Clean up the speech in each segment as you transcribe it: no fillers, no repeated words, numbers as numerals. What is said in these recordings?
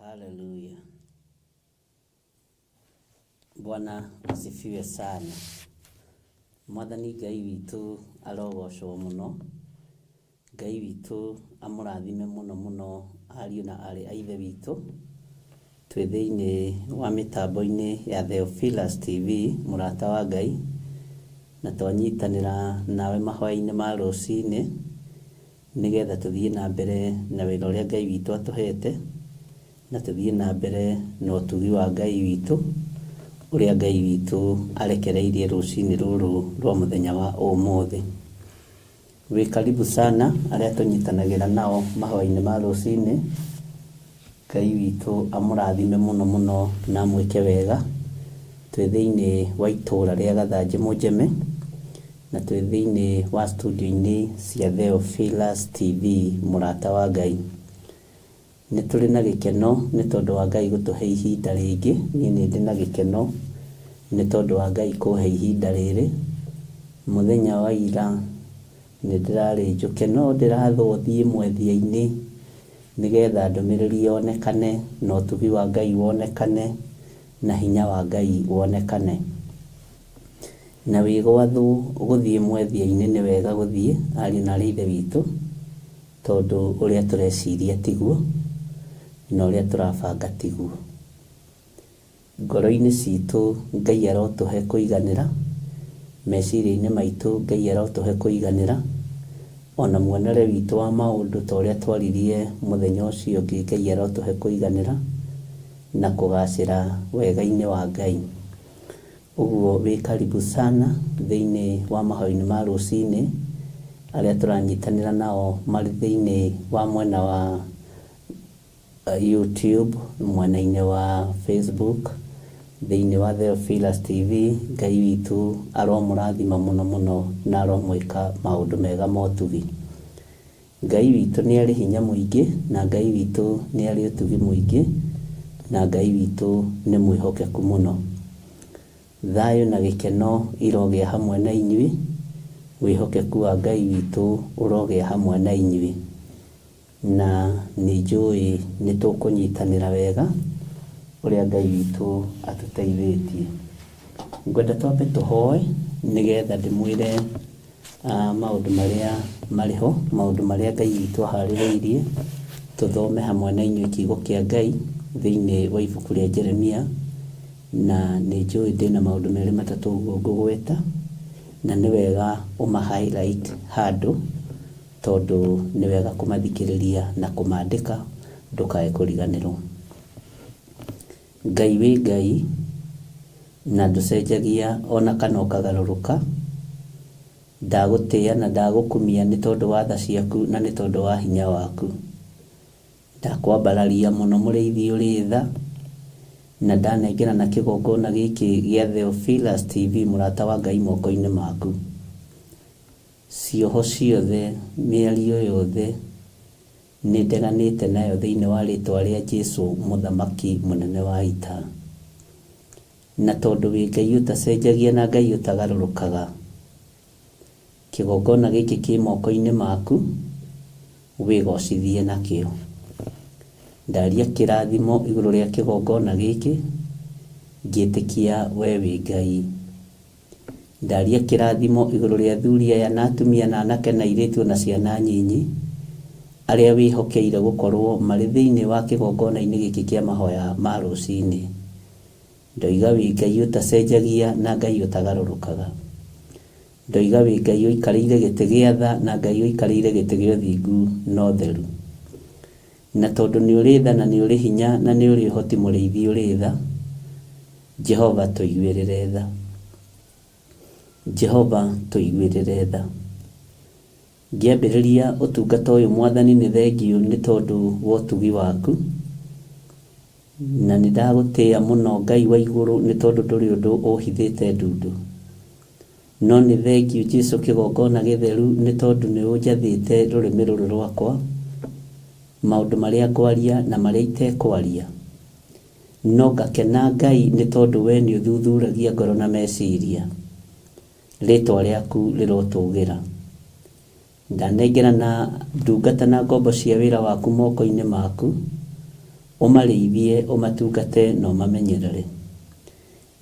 Haleluya. Bwana asifiwe sana. Mwathani Ngai witu arogocwo muno. Ngai witu amurathime muno muno ariũ na arĩ a ithe witu. Twĩ thĩinĩ wa mĩtambo-inĩ ya Theophilus TV, mũrata wa Ngai, na twanyitanĩra nawe mahoya-inĩ ma rũcinĩ nĩgetha tũthiĩ na mbere na wĩra ũrĩa Ngai witu atũhete, na tũthiĩ na mbere na ũtugi wa Ngai witu ũrĩa Ngai witu arekereirie rũcinĩ rũrũ rwa mũthenya wa ũmũthĩ. Wĩ karibu sana arĩa tũnyitanagĩra nao mahoya-inĩ ma rũcinĩ. Ngai witu amũrathime muno muno na mwĩke wega. Twĩ thĩinĩ wa itũũra rĩa Gathanjĩ Mũnjeme, na twĩ thĩinĩ wa studio-inĩ cia Theophilus TV, mũrata wa Ngai. Nĩ tũrĩ na gĩkeno nĩ tondũ wa Ngai gũtũhe ihinda rĩngĩ. Niĩ nĩ ndĩ na gĩkeno nĩ tondũ wa Ngai kũhe ihinda rĩrĩ. Mũthenya wa ira nĩ ndĩrarĩ njũke no ndĩrathwo thiĩ mwethia-inĩ nĩgetha ndũmĩrĩri yonekane na ũtugi wa Ngai wonekane na hinya wa Ngai wonekane. Na wĩ gwathwo gũthiĩ mwethia-inĩ nĩ wega gũthiĩ ariũ na arĩ ithe witũ, tondũ ũrĩa tũreciria tiguo na ũrĩa tũrabanga tiguo. Ngoro-inĩ citũ Ngai arotũhe kũiganĩra, meciria-inĩ maitũ Ngai arotũhe kũiganĩra, ona muonere witũ wa maũndũ ta ũrĩa twaririe mũthenya ũcio ũngĩ Ngai arotũhe kũiganĩra na kũgacĩra wega-inĩ wa Ngai. Ũguo wĩ karibu sana thĩinĩ wa mahoya-inĩ ma rũcinĩ arĩa tũranyitanĩra nao marĩ thĩinĩ wa mwena wa YouTube, mwena-inĩ wa Facebook, thĩinĩ wa Theophilus TV. Ngai witu aromũrathima muno muno na aromwĩka maũndũ mega ma ũtugi. Ngai witu nĩ arĩ hinya mũingĩ, na Ngai witu nĩ arĩ ũtugi mũingĩ, na Ngai witu nĩ mwĩhokeku mũno. Thayũ na gĩkeno irogĩa hamwe na inyuĩ. Wĩhokeku wa Ngai witu ũrogĩa hamwe na inyuĩ, na nĩ njũĩ nĩ tũkũnyitanĩra wega ũrĩa Ngai witu atũteithĩtie. Ngwenda twambe tũhoe nĩgetha ndĩmwĩre maũndũ marĩa marĩ ho, maũndũ marĩa Ngai witu aharĩrĩirie tuthome hamwe na inyuĩ kiugo kĩa Ngai thĩinĩ wa ibuku rĩa Jeremia, na nĩ njũĩ ndĩna maũndũ merĩ matatũ ũguo ngũgweta, na nĩ wega highlight handũ tondũ nĩ wega kũmathikĩrĩria na kũmandĩka ndũkae kũriganĩrwo. Ngai wĩ Ngai na ndũcenjagia ona kana ũkagarũrũka. Ndagũtĩĩa na ndagũkumia nĩ tondũ wa tha ciaku na nĩ tondũ wa hinya waku. Ndakwambararia mũno mũrĩithi ũrĩ tha, na ndanengerana kĩgongona gĩkĩ gĩa Theophilus TV mũrata wa Ngai moko-inĩ maku. Cioho ciothe, mĩario yothe nĩ ndeganĩte nayo thĩinĩ wa rĩtwa rĩa Jesũ mũthamaki mũnene wa ita. Na tondũ wĩ Ngai ũtacenjagia na Ngai ũtagarũrũkaga, kĩgongona gĩkĩ kĩ moko-inĩ maku, wĩgocithie nakĩo. Ndaria kĩrathimo igũrũ rĩa kĩgongona gĩkĩ, ngĩtĩkia we wĩ Ngai. Ndaria kĩrathimo igũrũ rĩa athuri aya na atumia na anake na airĩtu na ciana nyinyi arĩa wĩhokeire gũkorwo marĩ thĩinĩ wa kĩgongona-inĩ gĩkĩ kĩa mahoya ma rũcinĩ. Ndoiga wĩ Ngai ũtacenjagia na Ngai ũtagarũrũkaga. Ndoiga wĩ Ngai ũikarĩire gĩtĩ gĩa tha na Ngai ũikarĩire gĩtĩ gĩa ũthingu na ũtheru. Na tondũ nĩ ũrĩ tha na nĩ ũrĩ hinya na nĩ ũrĩ ũhoti mũrĩithi ũrĩ tha, Jehova tũiguĩrĩre tha. Jehova tũiguĩrĩre tha. Ngĩambĩrĩria ũtungata ũyũ Mwathani nĩ thengiũ nĩ tondũ wa ũtugi waku, na nĩ ndagũtĩĩa mũno Ngai wa igũrũ nĩ tondũ ndũrĩ ũndũ ũhithĩte ndundu. No nĩ thengiũ Jesũ kĩgongona gĩtheru nĩ tondũ nĩ ũnjathĩte rũrĩmĩ rũrũ rwakwa, maũndũ marĩa ngwaria na marĩa itekwaria. No ngakena Ngai nĩ tondũ we nĩ ũthuthuragia ngoro na meciria. Rĩtwa rĩaku rĩrotũgĩra. Ndanengerana ndungata na ngombo cia wĩra waku moko-inĩ maku, ũmarĩithie, ũmatungate na ũmamenyerere.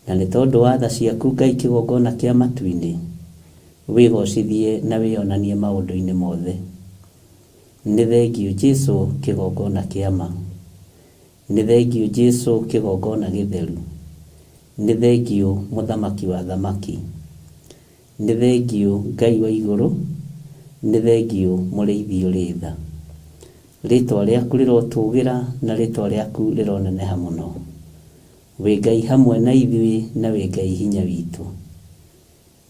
Na nĩ tondũ wa tha ciaku Ngai kĩgongona kĩa matu-inĩ, wĩgocithie na wĩonanie maũndũ-inĩ mothe. Nĩ thengiũ Jesũ kĩgongona kĩa ma. Nĩ thengiũ Jesũ kĩgongona gĩtheru. Nĩ thengiũ mũthamaki wa thamaki. Nĩ thengiũ Ngai wa igũrũ. Nĩ thengiũ mũrĩithi ũrĩ tha. Rĩtwa rĩaku rĩrotũgĩra na rĩtwa rĩaku rĩroneneha mũno. Wĩ Ngai hamwe na ithuĩ na wĩ Ngai hinya witũ.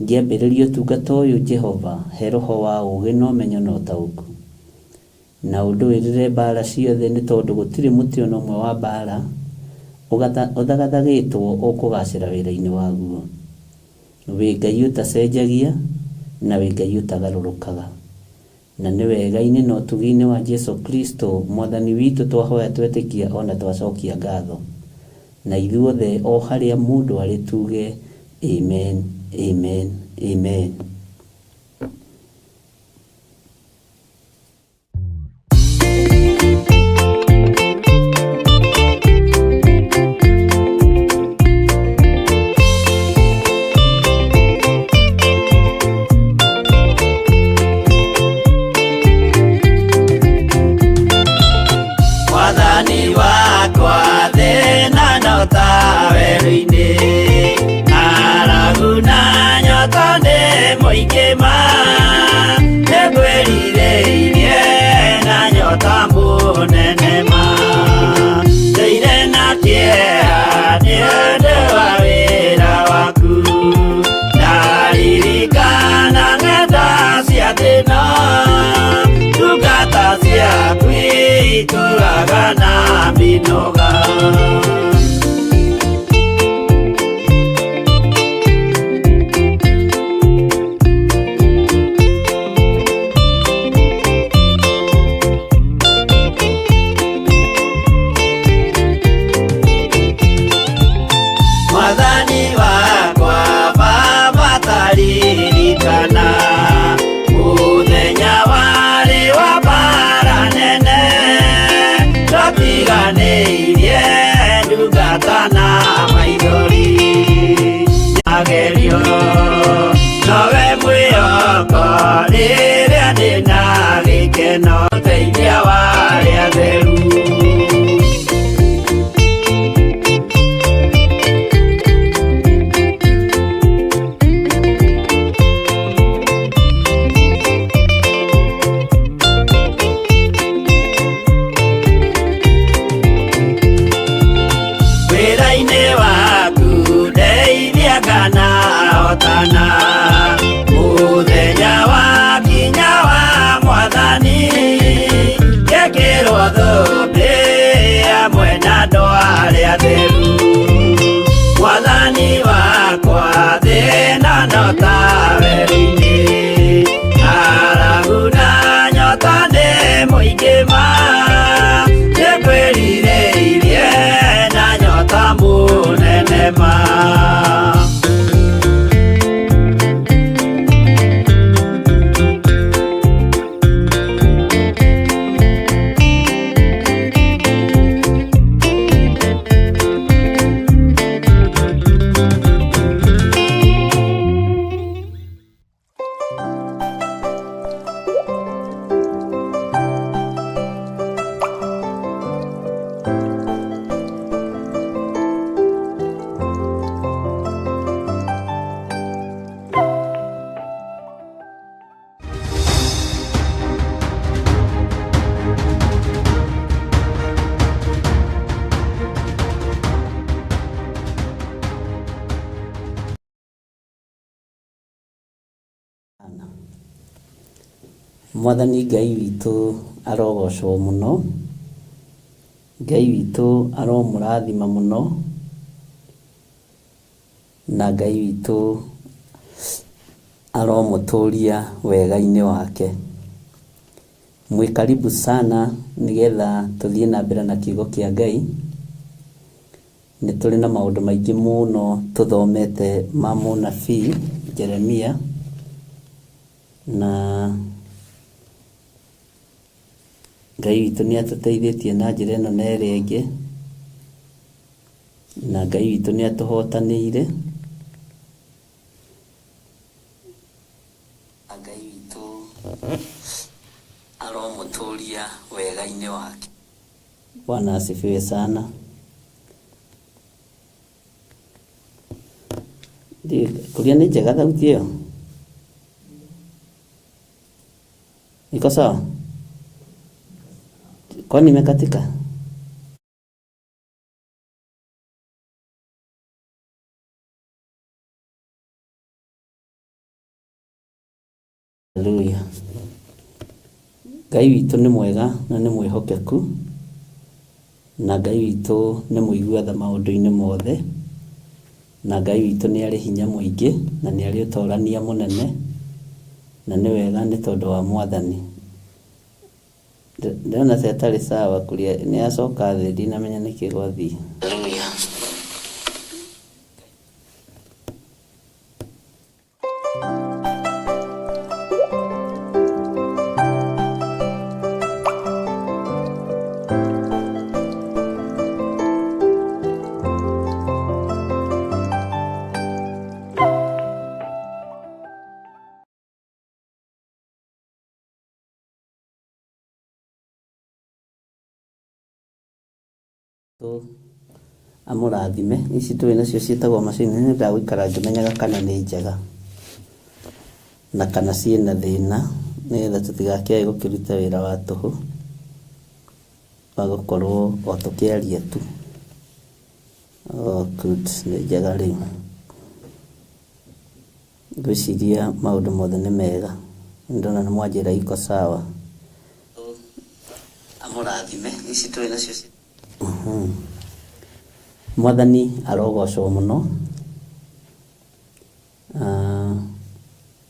Ngĩambĩrĩria ũtungata ũyũ Jehova, he roho wa ũũgĩ na ũmenyo na ũtaũku. Na ũndũĩrĩre mbara ciothe nĩ tondũ gũtirĩ mũtĩ ona ũmwe wa mbara ũthagathagĩtwo ũkũgacĩra wĩra-inĩ waguo. Wĩ Ngai ũtacenjagia na wĩ Ngai ũtagarũrũkaga. Na nĩ wega-inĩ na ũtugi-inĩ wa Jesũ Kristo Mwathani witũ twahoya twetĩkia ona twacokia ngatho. Na ithuothe o harĩa mũndũ arĩ tuge amen, amen, amen. Rĩrĩa ndĩna gĩkeno, teithia warĩa theru. nyota weri-inĩ, ng'aragu na nyota nĩ mũingĩ ma, nĩngwĩrirĩirie na nyota mũnene ma. Mwathani Ngai witũ arogocwo mũno, Ngai witũ aromũrathima mũno, na Ngai witũ aromũtũria wega-inĩ wake. Mwĩ karibu sana nĩgetha tũthiĩ na mbere na kiugo kĩa Ngai. Nĩ tũrĩ na maũndũ maingĩ mũno tũthomete ma mũnabii Jeremia, na Ngai witũ nĩ atũteithĩtie na njĩra ĩno na ĩrĩa ĩngĩ, na Ngai witũ nĩ atũhotanĩire. Ngai witũ aromũtũria wega-inĩ wake. Bwana asifiwe sana. Kulia ni njega thauti ĩyo? Iko sawa? Kwani imekatika? Haleluya. Ngai witũ nĩ mwega na nĩ mwĩhokeku, na Ngai witũ nĩ mũiguatha maũndũ-inĩ mothe, na Ngai witũ nĩ arĩ hinya mũingĩ na nĩ arĩ ũtorania mũnene, na nĩ wega nĩ tondũ wa Mwathani. Ndĩrona ta ĩtarĩ sawa kuria nĩ acoka thĩ, ndinamenya nĩkĩ gwathiĩ. Haleluya. Amũrathime. Ici tũrĩ nacio ciĩtagwo macini, nĩ ndagũikara ngĩmenyaga kana nĩ njega na kana ciĩna thĩna, nĩgetha tũtigakĩage gũkĩruta wĩra wa tũhũ wa gũkorwo o tũkĩaria tu. Good, nĩ njega rĩu. Ngwĩciria maũndũ mothe nĩ mega. Ndona nĩ mwanjĩra iko sawa. Amũrathime. Ici tũrĩ nacio Mwathani arogocwo mũno.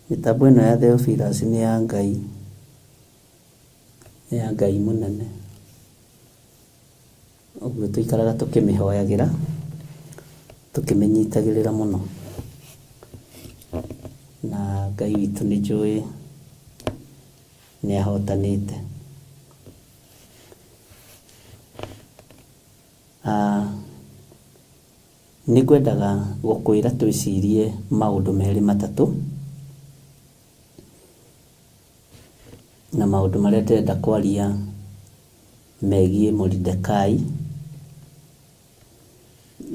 Mĩtambo ĩno ya Theophilus nĩ ya Ngai, nĩ ya Ngai mũnene, ũguo tũikaraga tũkĩmĩhoyagĩra, tũkĩmĩnyitagĩrĩra mũno, na Ngai witũ nĩ njũĩ nĩ ahotanĩte. Nĩ ngwendaga gũkwĩra twĩcirie maũndũ merĩ matatũ, na maũndũ marĩa ndĩrenda kwaria megiĩ Moridekai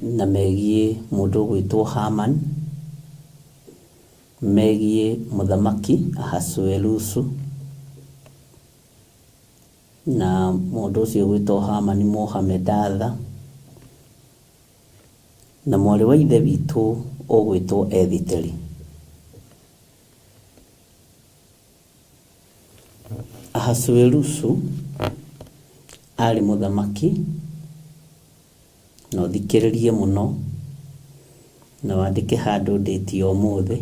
na megiĩ mũndũ ũgwĩtwo Haman, megiĩ mũthamaki Ahasuerusu na mũndũ ũcio ũgwĩtwo Haman Mohamedatha, na mwarĩ wa ithe witũ ũgwĩtwo Ethiteri. Ahasuerusu arĩ mũthamaki, na ũthikĩrĩrie mũno na wandĩke handũ ndĩti ũmũthĩ.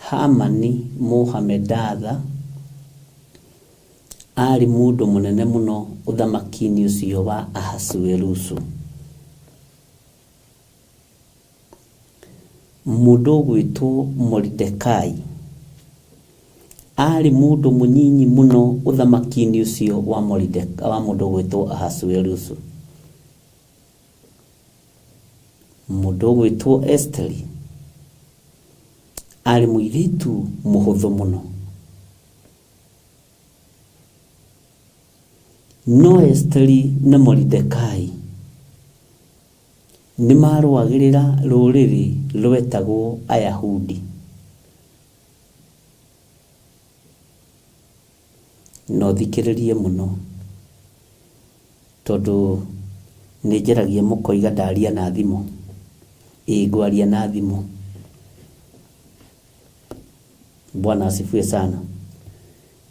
Hamani Mohamedatha ari mundu munene muno uthamakini ucio wa Ahasuerusu. Mundu gwitwo Mordekai ari mundu munyinyi muno uthamakini ucio wa Mordekai wa mundu gwitwo Ahasuerusu. Mundu gwitwo Esteri ari muiritu muhuthu muno. No Esteri na Mordekai ni marwagirira ruriri rwetagwo Ayahudi. No thikiririe muno tondu nijeragia mukoiga ndaria na thimo, igwaria na thimo. Bwana asifiwe sana.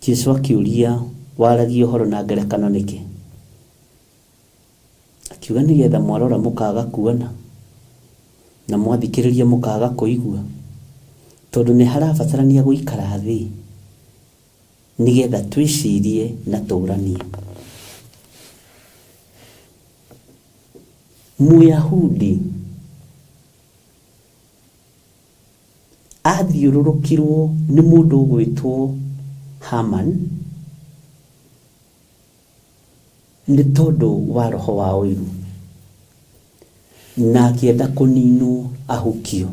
Jesu akiuria waragia horo na ngerekano niki? Akiuga nigetha mwarora mukaga kuona na mwathikiriria mukaga kuigua, tondu ni harabatarania guikara thi nigetha twicirie na tuuranie. Muyahudi athiururukirwo ni mundu gwitwo Haman ni tondu wa roho wa uiru na akienda kuninwo ahukio.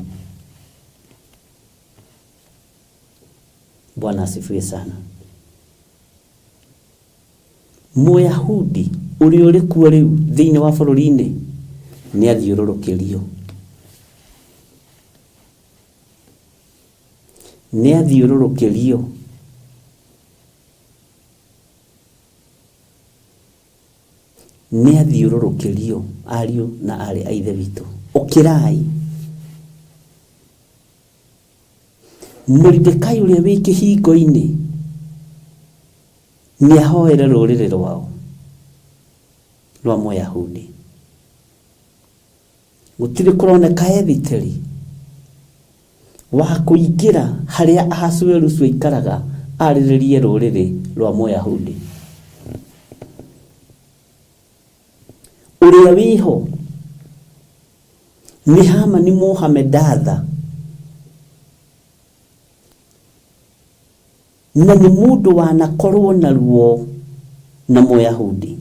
Bwana asifiwe sana. Muyahudi uri uri kuo riu thiini wa bururi-ini ni athiururukirio. Ni athiururukirio. Ni athiururukirio ariu na ari aithe bitu. Ukirai Mordekai uria wi kihingo-ini ni ahoere ruriri rwao rwa Muyahudi. Gutire kuroneka ebiteri wa kuingira haria Ahasuerusu ikaraga ariririe ruriri rwa Muyahudi. Uria wiho ni Hamani Mohamedatha na ni mundu wanakorwo na ruo na Muyahudi.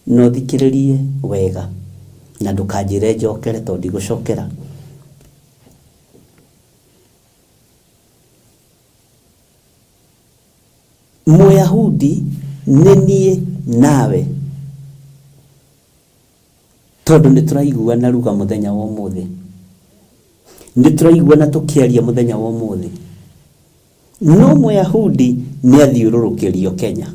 No thikiririe wega na ndukajire njokere tondi gucokera. Muyahudi nenie nawe tondu nituraigua na ruga muthenya wa umuthi, nituraigua na tukiaria muthenya wa umuthi. No Muyahudi ni athiururukirio Kenya.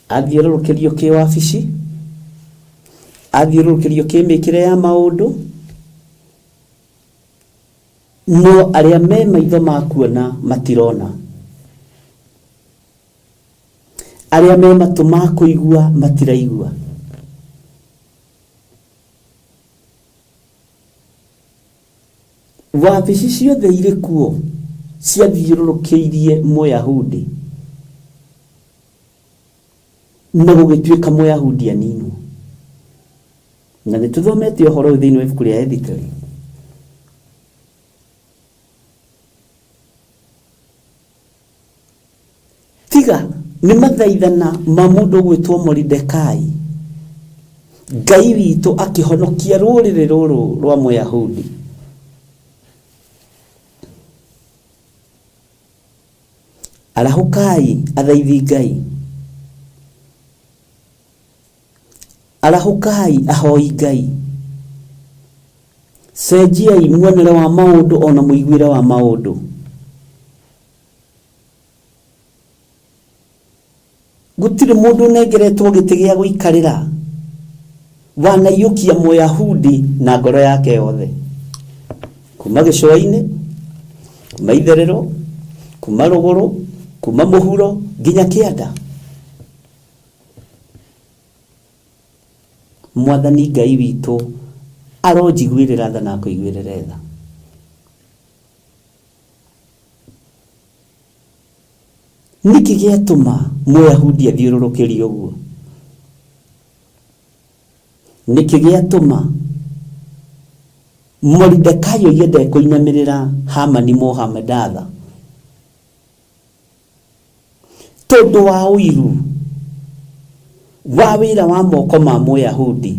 Athiururukirio ki wabici, athiururukirio ki mikire ya maundu. No aria me maitho makuona matirona, aria me matu makuigua matiraigua. Wabici ciothe iri kuo ciathiururukiirie Muyahudi na gugituika Muyahudi aninu. Na nituthomete uhoro thiini wa ibuku ria Ethekeli. Tiga ni mathaithana ma mundu gwitwo Mordekai, Ngai witu akihonokia ruriri ruru rwa Muyahudi. Arahukai athaithi Ngai, arahukai ahoi Ngai. Cenjiai muonere wa maundu ona muiguire wa maundu. Gutire mundu nengeretwo giti gia guikarira wanaiukia Muyahudi na ngoro yake yothe, kuma gicua-ini, kuma itherero, kuma ruguru, kuma muhuro nginya kianda. mwathani Ngai witũ aronjiguĩrĩra tha na kũiguĩrĩra tha. Niki gĩatũma Mũyahudi athiũrũrũkĩrie ũguo? Niki gĩatũma Mordekai yende kũinamĩrĩra Hamani Mohamedatha? Tondũ wa ũiru wa wĩra wa moko ma Mũyahudi.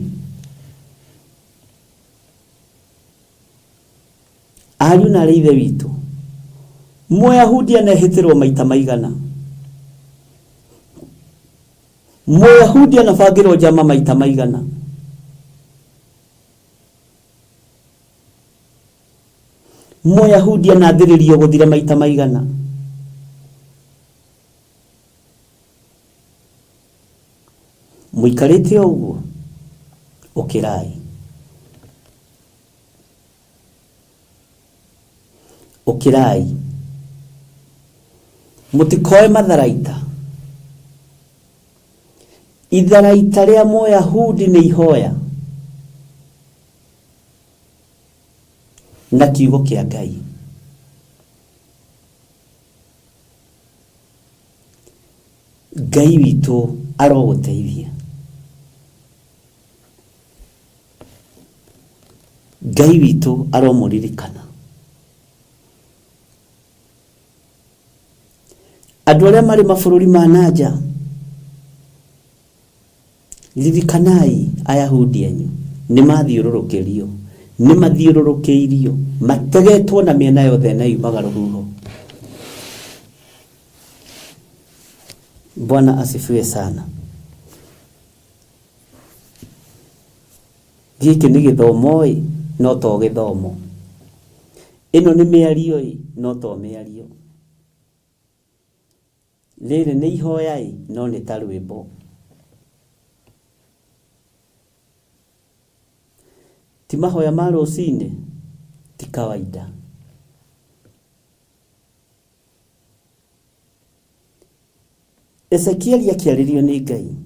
Ariũ na ithe witũ, Mũyahudi anehĩtĩrwo maita maigana. Mũyahudi anabangĩrwo njama maita maigana. Mũyahudi anathĩrĩrio gũthira maita maigana. Mũikarĩte ũguo, ũkĩrai. Ũkĩrai. Mũtikoe matharaita. Itharaita rĩa Mũyahudi nĩ ihoya na kiugo kĩa Ngai. Ngai witũ arogũteithia. Ngai witũ aromũririkana. Andũ arĩa marĩ mabũrũri ma nanja, ririkanai Ayahudi anyu nĩ mathiũrũrũkĩrio, nĩ mathiũrũrũkĩirio, mategetwo na mĩena yothe na yumaga rũhuho. Bwana asifiwe sana. Gĩkĩ nĩ gĩthomo no to gĩthomo. Ĩno nĩ mĩario no to mĩario. Rĩrĩ nĩ ihoya no nĩ ta rwĩmbo. Ti mahoya ma rũcinĩ, ti kawaida. Ezekieli akĩarĩrio nĩ Ngai,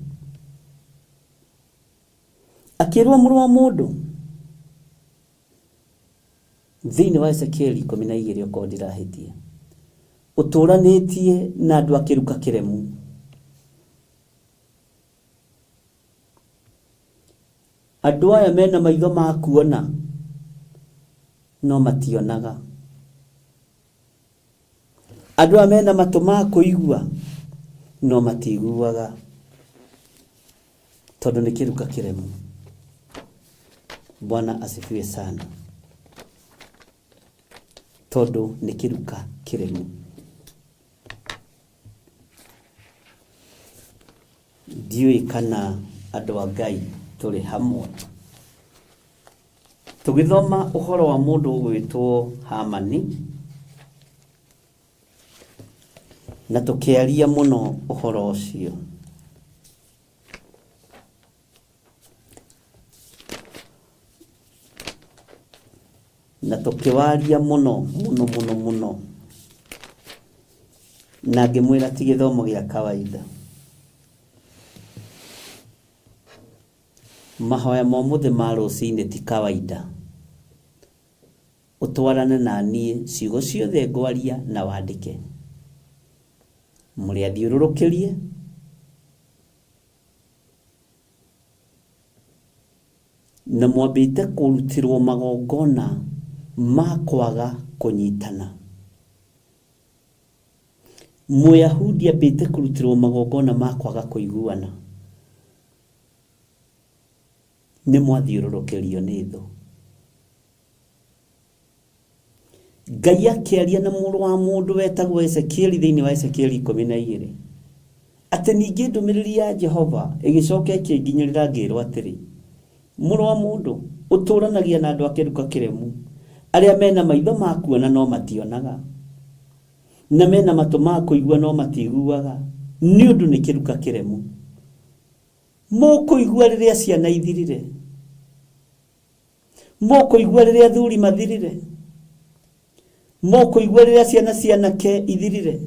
akĩrwo mũrũ wa mũndũ, thĩinĩ wa Ezekieli 12 ũkorwo ndirahĩtia, ũtũranĩtie na andũ akĩruka kĩremu. Andũ aya mena maitho ma kuona no mationaga. Andũ aya mena matũ ma kũigua no matiguaga, tondũ nĩ kĩruka kĩremu. Bwana asifiwe sana. Tondũ nĩ kĩruka kĩremu. Ndiũĩ kana andũ a Ngai tũrĩ hamwe. Tũgĩthoma ũhoro wa mũndũ ũgwĩtwo Hamani, na tũkĩaria mũno ũhoro ũcio. Na tũkĩwaria mũno. Na ngĩmwĩra ti gĩthomo gĩa kawaida. Mahoya momothe ma rũcinĩ ti kawaida. Ũtwarane na niĩ ciugo ciothe ngwaria na wandĩke. Mũrĩ athiũrũrũkĩrie. Na mwambĩte kũrutĩrwo magongona ma kwaga kũnyitana. Mũyahudi ambĩte kũrutĩrwo magongona ma kwaga kũiguana. Nĩ mwathiũrũrũkĩrio nĩ thũ. Ngai akĩaria na mũrũ wa mũndũ wetagwo Ezekieli thĩinĩ wa Ezekieli 12. Atĩ ningĩ ndũmĩrĩri ya Jehova ĩgĩcoka ĩkĩnginyĩrĩra ngĩrwo atĩrĩ, mũrũ wa mũndũ, ũtũranagia na andũ akĩruka kĩremu, arĩa mena maitho ma kuona no mationaga, na mena matũ ma kũigua no matiguaga, nĩ ũndũ nĩ kĩruka kĩremu. Mũkũigua rĩrĩa ciana ithirire, mũkũigua rĩrĩa athuri mathirire, mũkũigua rĩrĩa ciana cianake ithirire,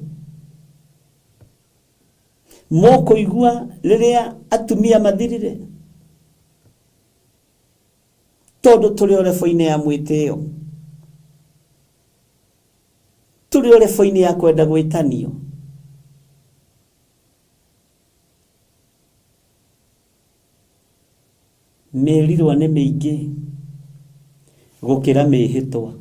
mũkũigua rĩrĩa atumia mathirire, tondu turi orefo-ini ya mwitio, turi orefo-ini ya kwenda gwitanio. Merirwa nĩ mĩingĩ gũkĩra mĩhĩtwa.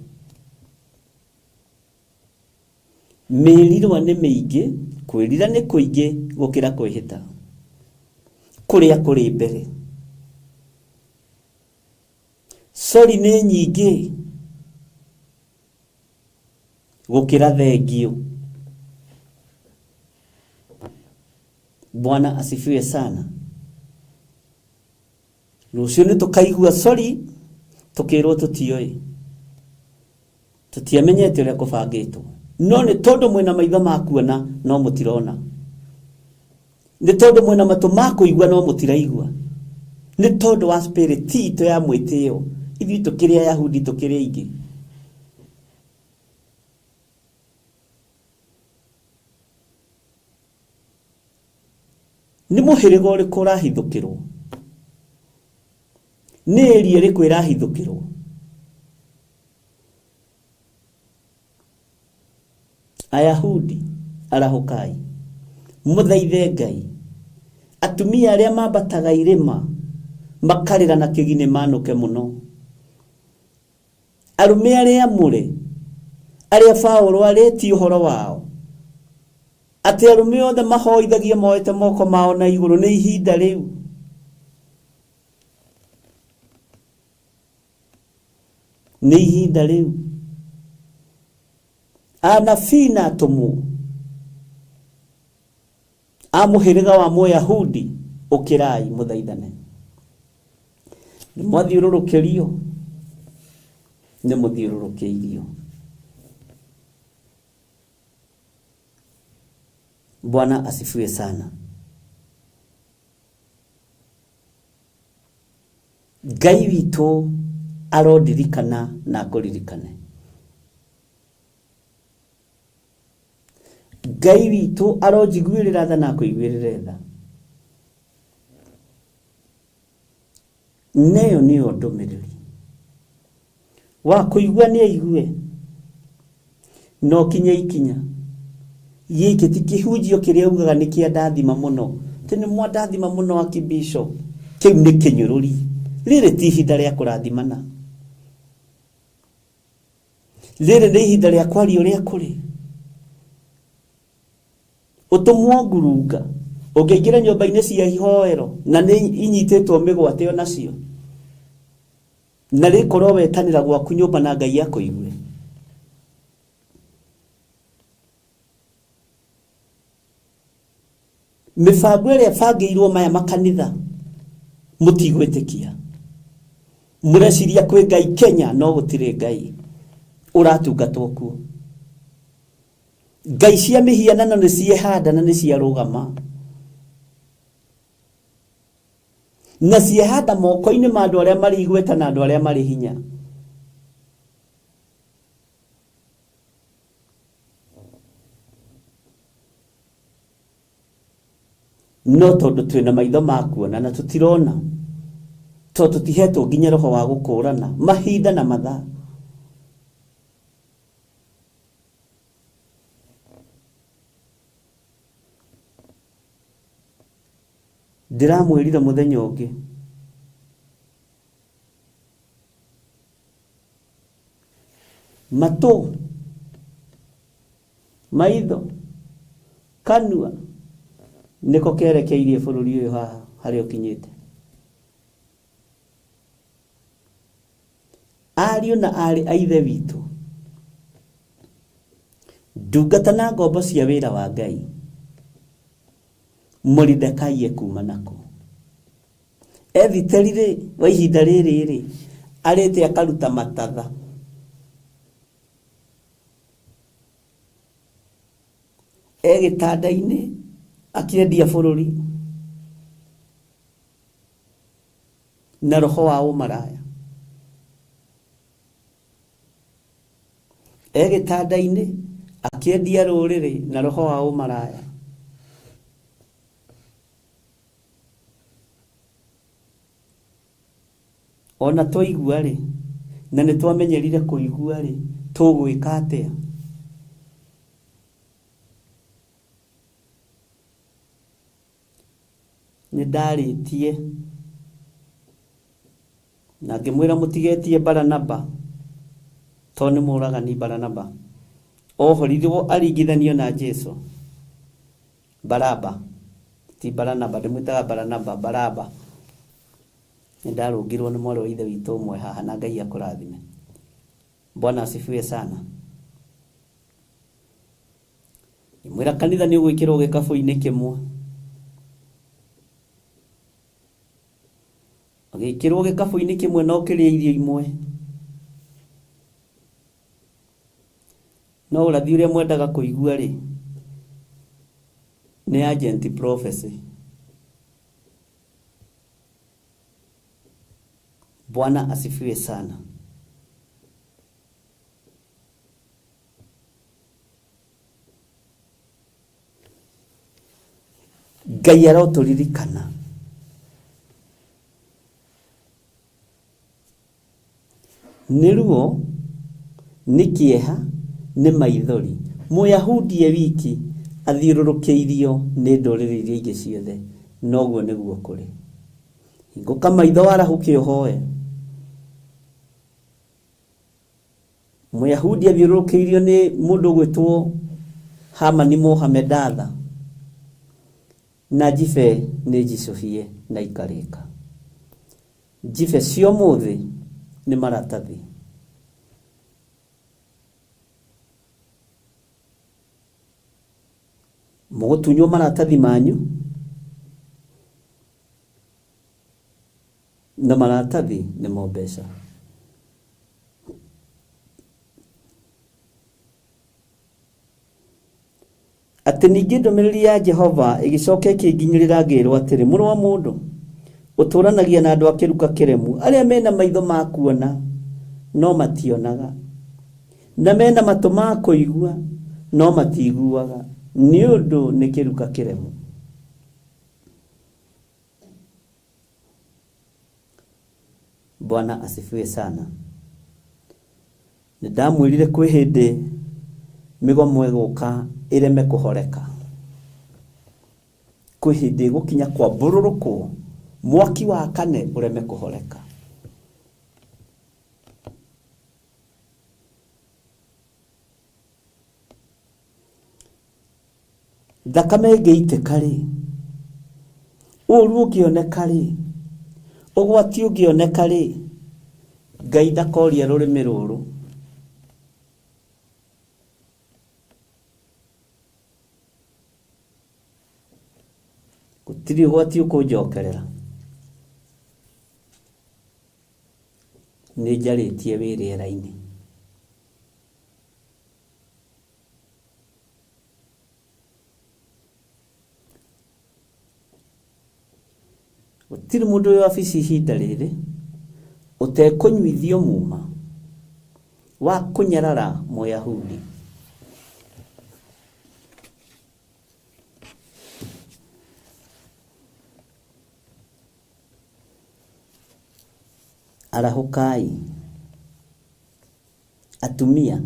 Merirwa nĩ mĩingĩ, kwĩrira nĩ kũingĩ gũkĩra kwĩhĩta. Kũrĩa kũrĩ mbere. Sori nĩ nyingĩ gũkĩra thengio. Bwana asifiwe sana. Rũciũ nĩ tũkaigua sori, tũkĩrwo tũtioi. Tũtiamenyete ũrĩa kũbangĩtwo. No nĩ tondũ mwĩna maitho ma kuona no mũtirona. Nĩ tondũ mwĩna matũ ma kũigua no mũtiraigua. Nĩ tondũ wa spirit itũ ya mwĩtĩo. Ithuĩ tũkĩrĩ Ayahudi tũkĩrĩ aingĩ. Nĩ mũhĩrĩga ũrĩkũ ũrahithũkĩrwo? Nĩ ĩrĩa ĩrĩkũ ĩrahithũkĩrwo? Ayahudi arahukai, mũthaithe Ngai. Atumia arĩa mambataga irĩma makarĩra na kĩgine manũke mũno. Arume arĩa amũre, arĩa Paulo arĩtie ũhoro wao, atĩ arume othe mahoithagie moete moko mao na igũrũ. Nĩ ihinda rĩu. Nĩ ihinda rĩu. Anabii na atũmwo a mũhĩrĩga wa Mũyahudi, ũkĩrai mũthaithane. Nĩ mwathiũrũrũkĩrio, nĩ mũthiũrũrũkĩirio. Bwana asifiwe sana. Ngai witũ arondirikana na kũririkane. Ngai witũ aronjiguĩrĩra tha na kũiguĩrĩra tha. Neyo nĩyo ndũmĩrĩri. Wa kũigua nĩ aigue, no kinya ikinya. Gĩkĩ ti kĩhunjio kĩrĩa ugaga nĩ kĩa ndathima mũno. Tĩ nĩ mwandathima mũno wa kĩbishop. Kĩu nĩ kĩnyũrũri. Rĩrĩ ti ihinda rĩa kũrathimana. Rĩrĩ nĩ ihinda rĩa kwaria ũrĩa kũrĩ. Ũtũmwo ngurunga, ũngĩingĩra nyũmba-inĩ cia ihoero na nĩ inyitĩtwo mĩgwate o nacio, na rĩkorwo wetanĩra gwaku nyũmba na Ngai akũigue. Mĩbango ĩrĩa bangĩirwo maya makanitha mũtigwĩtĩkia. Mũreciria kwĩ Ngai Kenya, no gũtirĩ Ngai ũratungatwo kuo. Ngai cia mĩhianano nĩ ciehanda na nĩ ciarũgama. Na ciehanda moko-inĩ ma andũ arĩa marĩ igweta na andũ arĩa marĩ hinya. No tondũ twĩna maitho ma kuona na tũtirona, tondũ tũtihetwo nginya roho wa gũkũrana mahinda na mathaa. Ndiramwĩrire mũthenya ũngĩ, matũ, maitho, kanua nĩko kerekeirie bũrũri ũyũ haha harĩa ũkinyĩte. Ariũ na arĩ a ithe witũ, ndungata na ngombo cia wĩra wa Ngai, Moridekai ekuma nako. Ethiterire wa ihinda rĩrĩ arĩte akaruta matatha. Gĩtanda-inĩ akĩendia bũrũri na roho wa ũmaraya. Gĩtanda-inĩ akĩendia rũrĩrĩ na roho wa ũmaraya. ona twaigua ri na nĩ twamenyerire kũigua ri tũgwĩka atĩa? Nĩ ndarĩtie na ngĩmwĩra mũtigetie Baranaba to nĩ mũragani. Baranaba ohorirwo aringithanio na Jesu. Baraba ti Baranaba, ndĩmwĩtaga Baranaba, Baraba. Nĩ ndarũngirwo nĩ mwarĩ wa ithe witũ ũmwe haha, na Ngai akũrathime. Bwana asifiwe sana. Mwĩra kanitha nĩ ũgwĩkĩrwo gĩkabũ-inĩ kĩmwe. Gĩkĩrwo gĩkabũ-inĩ kĩmwe no kĩrĩa irio imwe. No ũrathi ũrĩa mwendaga kũigua rĩ nĩ agent prophecy. Bwana asifiwe sana. Ngai arotũririkana. Nĩ ruo, nĩ kĩeha, nĩ maithori. Mũyahudi wiki athiũrũrũkĩirio nĩ ndũrĩrĩ iria ingĩ ciothe, noguo nĩguo kũrĩ. Hingũka maitho warahũke ũhoe. Mũyahudi athiũrũrũkĩirio nĩ mũndũ gwĩtwo Hamani Mohamedatha, na Jibe nĩ jicũhie na ikarĩka. Jibe cio mũthĩ nĩ maratathi. Mũgũtunywo maratathi manyu, na maratathi nĩ mo mbeca. Atĩ ningĩ ndũmĩrĩri ya Jehova ĩgĩcoka ĩkĩnginyĩrĩra ngĩrwo atĩrĩ, mũrũ wa mũndũ, ũtũranagia na andũ a kĩruka kĩremu arĩa mena maitho ma kuona no mationaga, na mena matũ ma kũigua no matiguaga, nĩ ũndũ nĩ kĩruka kĩremu. Bwana asifiwe sana. Nĩ ndamwĩrire kwĩ hĩndĩ mĩgomo ĩgũka ĩreme kũhoreka. Kwĩ hĩndĩ gũkinya kwa mbũrũrũkwo mwaki wa kane ũreme kũhoreka. Thakame ĩngĩitĩka rĩ, ũru ũngĩoneka rĩ, ũgwati ũngĩoneka rĩ, Ngai ndakoria rũrĩmĩ rũrũ. Gũtirĩ ũgwati ũkũnjokerera. Nĩ njarĩtie wĩ rĩera-inĩ. Gũtirĩ mũndũ wĩ wabici ihinda rĩrĩ ũtekũnyuithio muma wa kũnyarara Mũyahudi. Arahũkai atumia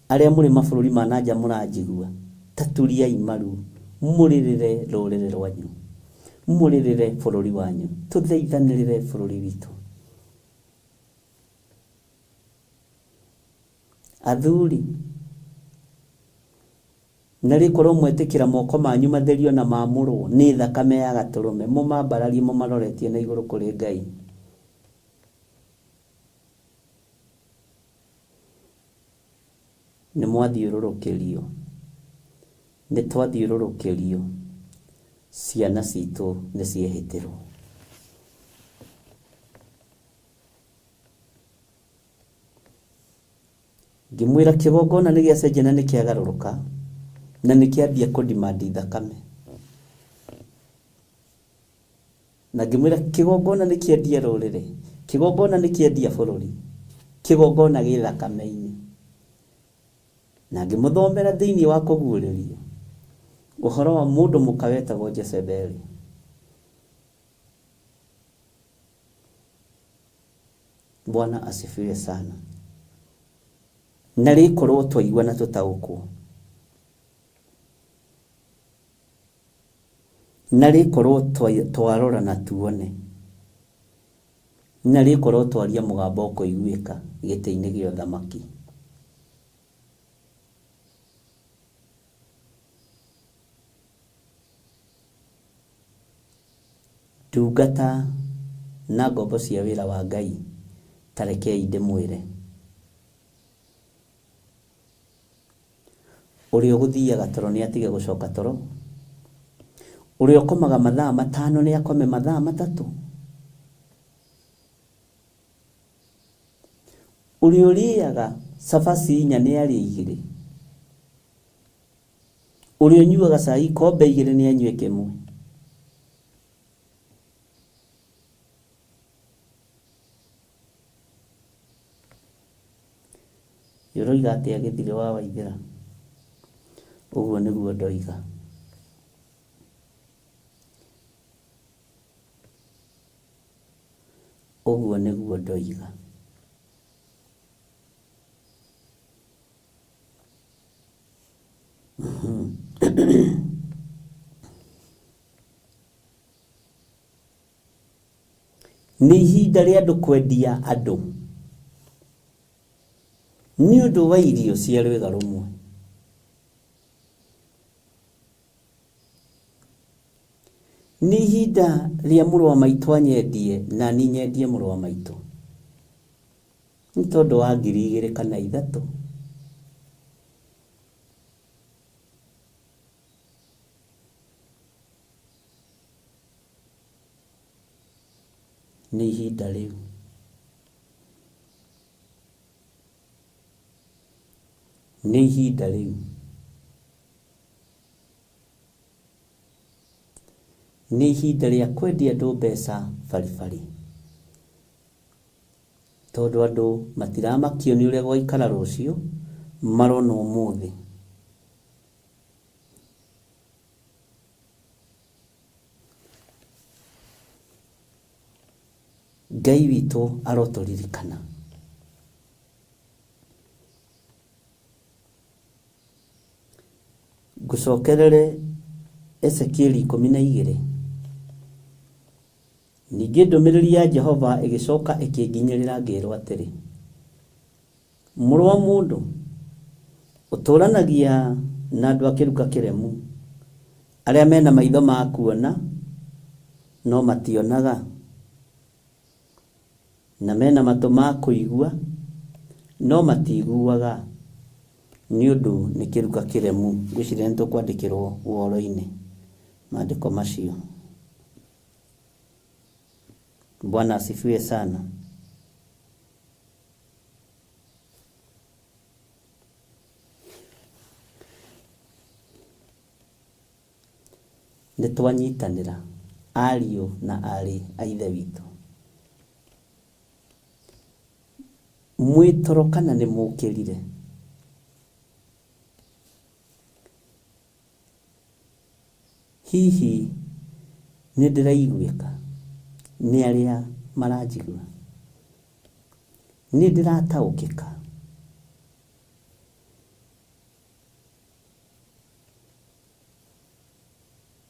arĩa mũrĩ mabũrũri ma nanja mũranjigua, taturiai maru mũrĩrĩre rũrĩrĩ rwanyu, mũrĩrĩre bũrũri wanyu, tũthaithanĩrĩre bũrũri witũ. Athuri, na rĩkorwo mwetĩkĩra moko manyu matherio na maamũrwo nĩ thakame ya gatũrũme, mũmambararie mũmaroretie na igũrũ kũrĩ Ngai. Nĩ mwathiũrũrũkĩrio, nĩ twathiũrũrũkĩrio, ciana citũ nĩ ciehĩtĩrwo. Ngĩmwĩra kĩgongona nĩ gĩacenjia na nĩ kĩagarũrũka na nĩ kĩambia kũdimandi thakame. Na ngĩmwĩra kĩgongona nĩ kĩendia rũrĩrĩ, kĩgongona nĩ kĩendia bũrũri, kĩgongona gĩ thakame-inĩ. Na ngĩmũthomera thĩinĩ wa kũguũrĩrio ũhoro wa mũndũ mũka wetagwo Jezebeli. Bwana asifiwe sana. Na rikorwo twaigua na tutaukwo, na rikorwo twarora na tuone, na rikorwo twaria mugambo kuiguika gĩtĩ-inĩ gĩa ũthamaki. Ndungata na ngombo cia wĩra wa Ngai, tarekei ndĩmwĩre, ũrĩa ũgũthiaga toro nĩ atige gũcoka toro, ũrĩa ũkomaga mathaa 5 nĩ akome mathaa 3, ũrĩa ũrĩaga cabaci 4 nĩ arĩa 2, ũrĩa ũnyuaga cai kombe 2 nĩ anyue kĩmwe. Yoroiga atĩa Gĩthirĩ wa Waithĩra? Ũguo nĩguo ndoiga. Ũguo nĩguo ndoiga. Nĩ ihinda rĩa andũ kwendia andũ nĩ ũndũ wa irio cia rwĩga rũmwe. Nĩ ihinda rĩa mũrũ wa maitũ anyendie na ni nyendie mũrũ wa maitũ, nĩ tondũ wa 2,000 kana 3. Nĩ ihinda rĩu. Nĩ ihinda rĩu. Nĩ ihinda rĩa kwendia andũ mbeca baribari, tondũ andũ matiramakio nĩ ũrĩa gwaikara rũciũ, marona ũmũthĩ. Ngai witũ arotũririkana. Ngucokerere Ezekieli 12. Ningĩ ndũmĩrĩri ya Jehova ĩgĩcoka ĩkĩnginyĩrĩra ngĩrwo atĩrĩ, mũrũ wa mũndũ, ũtũranagia na andũ a kĩruka kĩremu, arĩa mena maitho ma kuona no mationaga, na mena matũ ma kũigua no matiguaga, nĩ ũndũ nĩ kĩruka kĩremu. Ngwĩciria nĩ tũkwandĩkĩrwo ũhoro-inĩ maandĩko macio. Bwana asifiwe sana. Nĩ twanyitanĩra ariũ na arĩ a Ithe witũ. Mwĩtoro kana nĩ mũkĩrire? Hihi nĩ ndĩraiguĩka nĩ arĩa maranjigua? Nĩ ndĩrataũkĩka?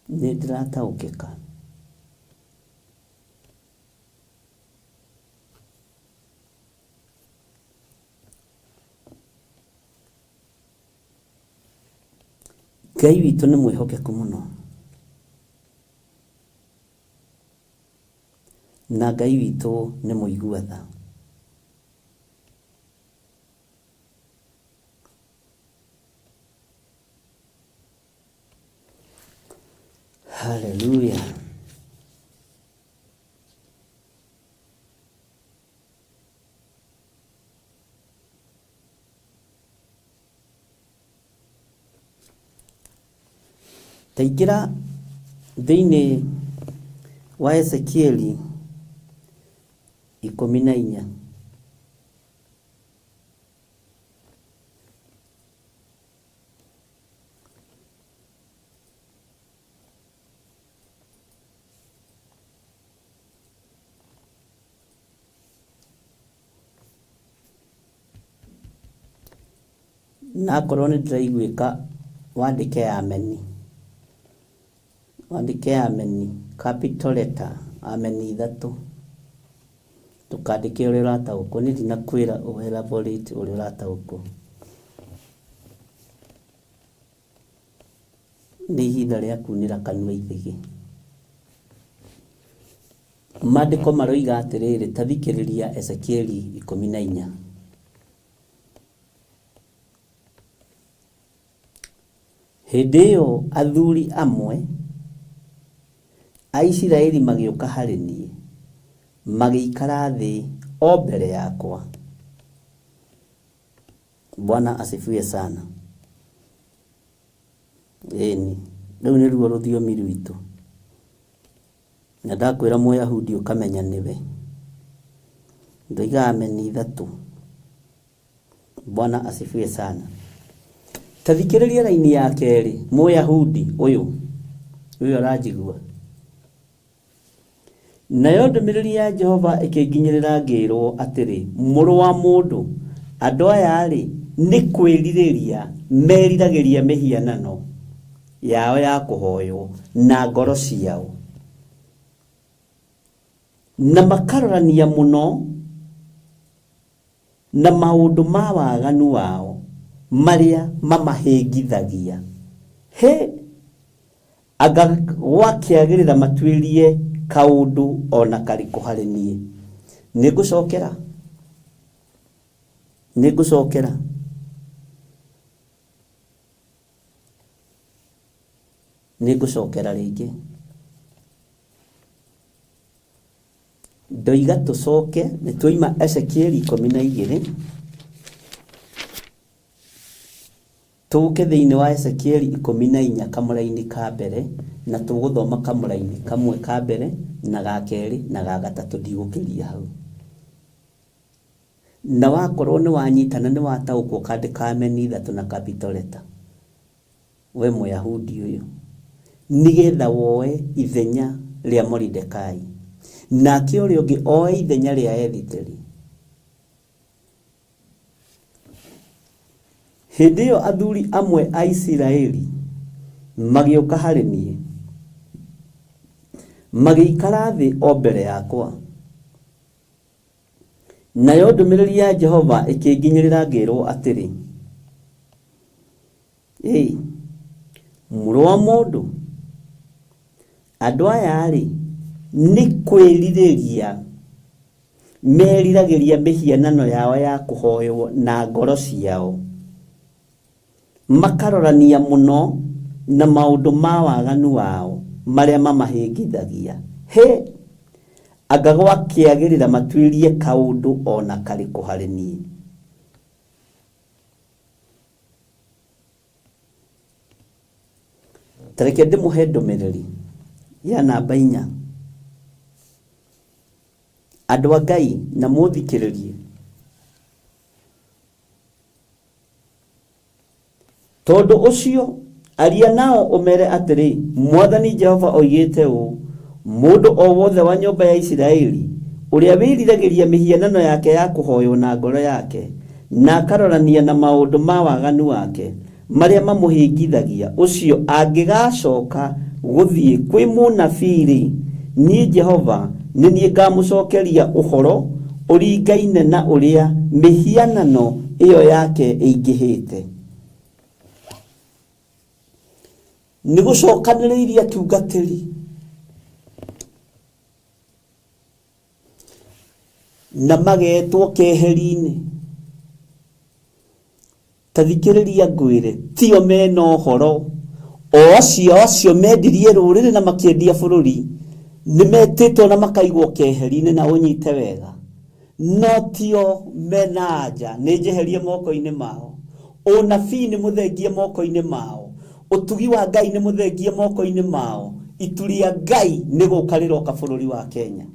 Nĩ ndĩrataũkĩka? Ngai witũ nĩ mwĩhokeku mũno, na Ngai witũ nĩ mũigua tha. Haleluya. Taingĩra thĩinĩ wa Ezekieli 14. na korone ndiraiguika wandike ameni, wandike ameni capital letter ameni 3 tukandike uri urataũkwo ni ndinakwira elaborate uri urataũkwo ni ihinda ria kunira kanua ithigi. Maandiko maroiga atiriri, tathikiriria Ezekieli 14. Hĩndĩ ĩyo athuri amwe a Isiraeli magĩũka harĩ niĩ, magĩikara thĩ o mbere yakwa. Bwana asifiwe sana. Eni, rĩu nĩ ruo rũthiomi rwitũ. Na ndakwĩra Mũyahudi ũkamenya nĩwe. Ndoiga ameni 3. Bwana asifiwe sana. Tathikĩrĩria raini ya kerĩ, Mũyahudi ũyũ aranjigua. Nayo ndũmĩrĩri ya Jehova ĩkĩnginyĩrĩra ngĩrwo atĩrĩ, mũrũ wa mũndũ, andũ aya rĩ nĩ kwĩrirĩria meriragĩria mĩhianano yao ya kũhoywo na ngoro ciao, na makarorania mũno na maũndũ ma waganu wao marĩa mamahĩngithagia. Anga gwakĩagĩrĩra matuĩrie kaũndũ ona karĩkũ harĩ niĩ. Nĩngũcokera rĩngĩ. Ndoiga tũcoke, nĩtwoima Ezekieli 12 tũke thĩinĩ wa Ezekieli 14 kamũraini ka mbere, na tũgũthoma kamũraini kamwe ka mbere na ga kerĩ na ga gatatũ, ndigũkĩria hau. Na wakorwo nĩ wanyitana nĩ wataũkwo kandĩka ameni 3 na capital letter, we Mũyahudi ũyũ, nigetha woe ithenya rĩa Moridekai, nake ũrĩa ũngĩ oe ithenya rĩa Esiteri. Hĩndĩ ĩyo athuri amwe a Isiraeli magĩũka harĩ niĩ, magĩikara thĩ o mbere yakwa. Nayo ndũmĩrĩri ya Jehova ĩkĩnginyĩrĩra ngĩrwo atĩrĩ, mũrũ wa mũndũ, andũ aya rĩ nĩ kwĩrirĩria meriragĩria mĩhianano yao ya kũhoywo na ngoro ciao, makarorania mũno na maũndũ ma waganu wao marĩa mamahĩngithagia. Anga gwakĩagĩrĩra matuĩrie kaũndũ ona karĩkũ harĩ niĩ. Tareke ndĩmũhe ndũmĩrĩri ya namba 4. Andũ a Ngai na mũthikĩrĩrie, tondũ ũcio aria nao ũmere atĩrĩ, Mwathani Jehova oigĩte ũũ, mũndũ o wothe wa nyũmba ya Isiraeli ũrĩa wĩriragĩria mĩhianano yake ya kũhoywo na ngoro yake, na akarorania na maũndũ ma waganu wake marĩa mamũhĩngithagia, ũcio angĩgacoka gũthiĩ kwĩ mũnabii, niĩ Jehova nĩ niĩ ngamũcokeria ũhoro ũringaine na ũrĩa mĩhianano ĩyo yake ĩingĩhĩte. Nĩ gũcokanĩrĩirie atungatĩri na magetwo keheri-inĩ. Tathikĩrĩria ngwĩre, tio mena ũhoro, o acio mendirie rũrĩrĩ na makĩendia bũrũri, nĩmetĩtwo na makaigwo keheri-inĩ, na ũnyite wega. No tio mena anja, nĩ njeherie moko-inĩ mao. Ũnabii nĩ mũthengie moko-inĩ mao. Ũtugi wa Ngai nĩ mũthengie moko-inĩ mao. Itu rĩa Ngai nĩ gũka rĩroka bũrũri wa Kenya.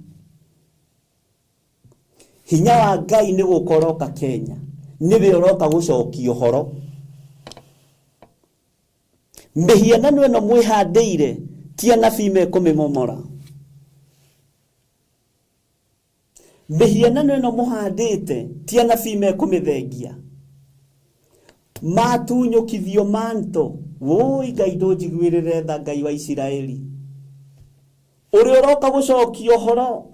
Hinya wa Ngai nĩ gũka ũroka Kenya. Nĩwe ũroka gũcokia ũhoro. Mĩhianano ĩno mwĩhandĩire ti anabii mekũmĩmomora. Mĩhianano ĩno mũhandĩte ti anabii mekũmĩthengia. matunyukithio manto woi Ngai ndunjiguirire tha Ngai wa Isiraeli uri uroka gucokio horo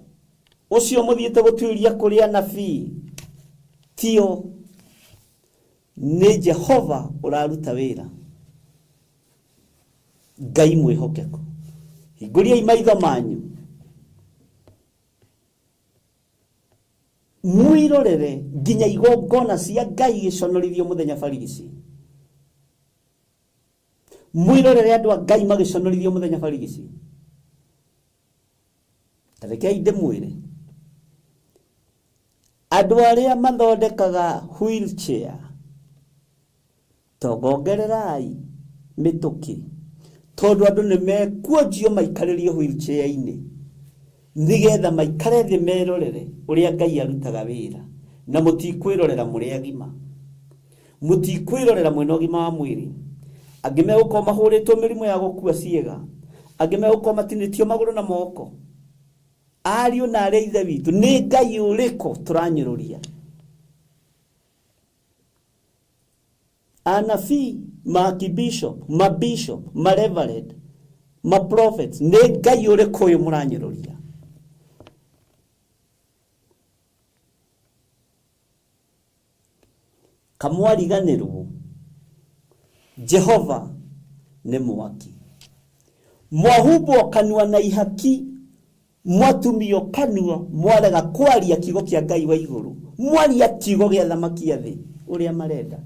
ucio muthiete gutwiria kuri anabii tio ni Jehova uraruta wira Ngai mwihokeko hinguriai maitho manyu mwirorere nginya igongona cia Ngai giconorithio muthenya barigisi mwirorere andu a Ngai magiconorithio muthenya barigisi tarekei ndimwire andu aria mathondekaga wheelchair togongererai mituki tondu andu nimekuonjio maikaririo wheelchair-ini nigetha maikare thi merorere uria Ngai arutaga wira na mutikwirorera muri agima mutikwirorera mwena ugima wa mwiri angime uko mahuritwo mirimu ya gukua ciega angime uko matinitio maguru na moko ariu na ari ithe witu ni Ngai uriko turanyururia anabii makibishop mabishop mareverend maprophets ni Ngai uriko uyu muranyururia kamwariganirwo Jehova ni mwaki mwahubwo kanua na ihaki mwatumio kanua mwarega kwaria kigo kia Ngai wa iguru mwaria kigo gia thamaki ya thi uria marenda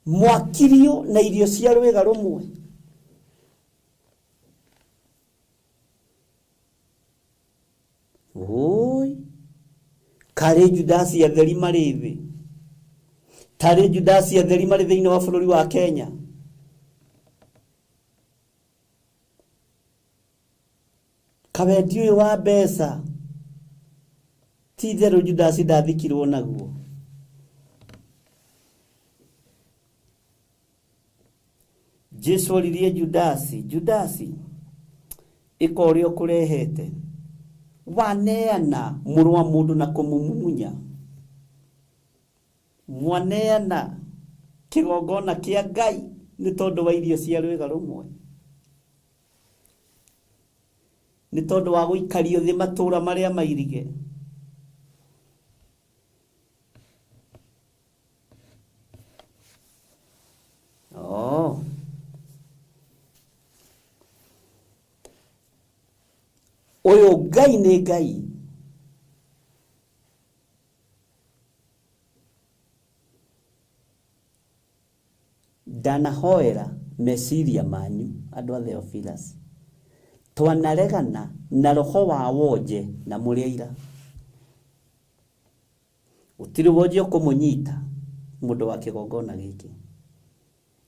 mwakirio na irio cia rwega rumwe oi kare Judasi ya theri marithi tare Judasi ya theri marithi ino wa bururi wa Kenya kabedio wa besa ti theru Judasi ndathikirwo naguo Jesu alirie Judasi ikorio kurehete waneana muru wa mundu na kumumunya mwaneana kigongona kia Ngai ni tondu wa irio cia rwega rumwe ni tondu wa guikario thi matura maria mairige oyo Ngai ni Ngai danahoera mesiria manyu andu a Theophilus twanaregana na roho wa wonje na muriaira utiri wonje kumunyita mundu wa kigongona giki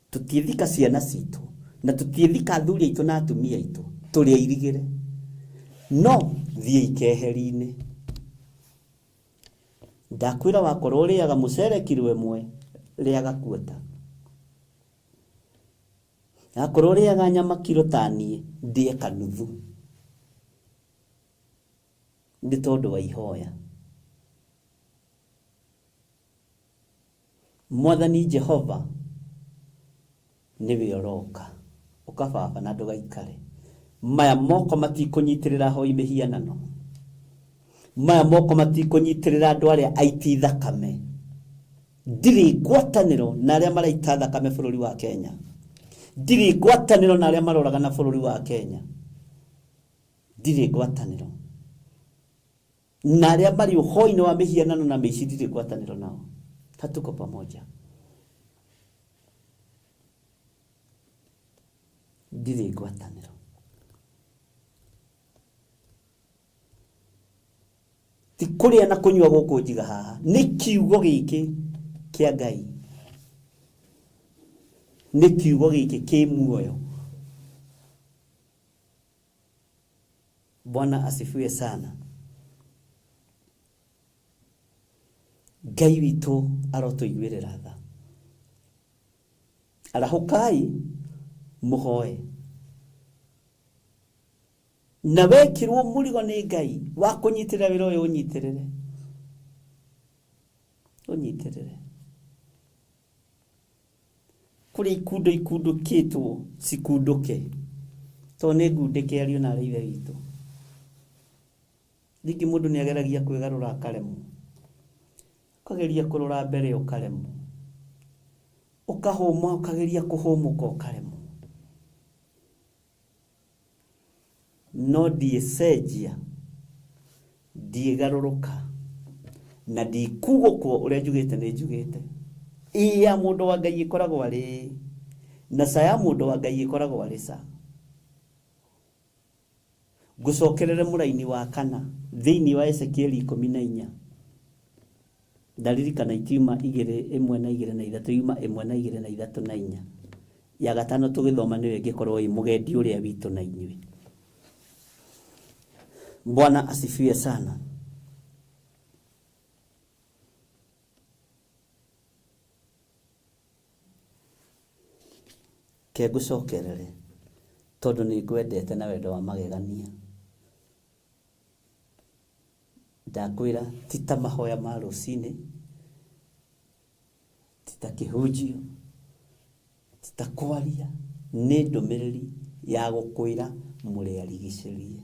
tutiethika ciana citu na tutiethika athuri aitu na atumia aitu turi airigire no thie ikeheri-ini ndakwira wakorwo uriaga mucere kilo imwe riaga kuota akorwo uriaga nyama kilo tanie ndie kanuthu ndi tondu wa ihoya Mwathani Jehova niwe oroka ukababa na ndugaikare maya moko matikunyitirira hoi mihianano maya moko matikunyitirira andu aria aiti thakame ndiri gwataniro na aria maraita thakame bururi wa Kenya ndiri gwataniro na aria maroraga na bururi wa Kenya ndiri gwataniro na aria mari uhoi wa mihianano na meici ndiri gwataniro nao hatuko pamoja ndiri gwataniro tikuria na kunywa guku njiga haha ni kiugo giki kia Ngai ni kiugo giki ki muoyo Bwana asifiwe sana Ngai witu arotuiguirira tha arahukai muhoe na wekirwo murigo ni Ngai wa kunyitirira wira uyu unyitirire Unyiterere. Kuri ikundo kitu sikunduke. To nĩ ngundĩke ariũ na arĩ ithe witũ. Rĩngĩ mũndũ nĩ ageragia kwĩgarũra akaremwo. Ũkageria kũrora mbere ũkaremwo. Ũkahũma ũkageria kũhũmũka ũkaremwo. No ndiĩcenjia, ndiĩgarũrũka, na ndikugũkwo ũrĩa njugĩte nĩ njugĩte. Iya mũndũ wa Ngai ĩkoragwo arĩ, na ca ya mũndũ wa Ngai ĩkoragwo arĩ ca. Ngũcokerere mũraini wa 4 thĩinĩ wa Ezekieli 14. Ndaririkana itiuma 2:1-3 yuma 1:2-3-4. Ya 5 tũgĩthoma nĩyo ĩngĩkorwo ĩ mũgendi ũrĩa witũ na inyuĩ. Bwana asifiwe sana. Ke ngũcokerere tondũ nĩ ngwendete na wendo wa magegania. Ndakwĩra tita mahoya ma rũcinĩ, tita kĩhunjio, tita kwaria, nĩ ndũmĩrĩri ya gũkwĩra mũrĩarigicĩrie.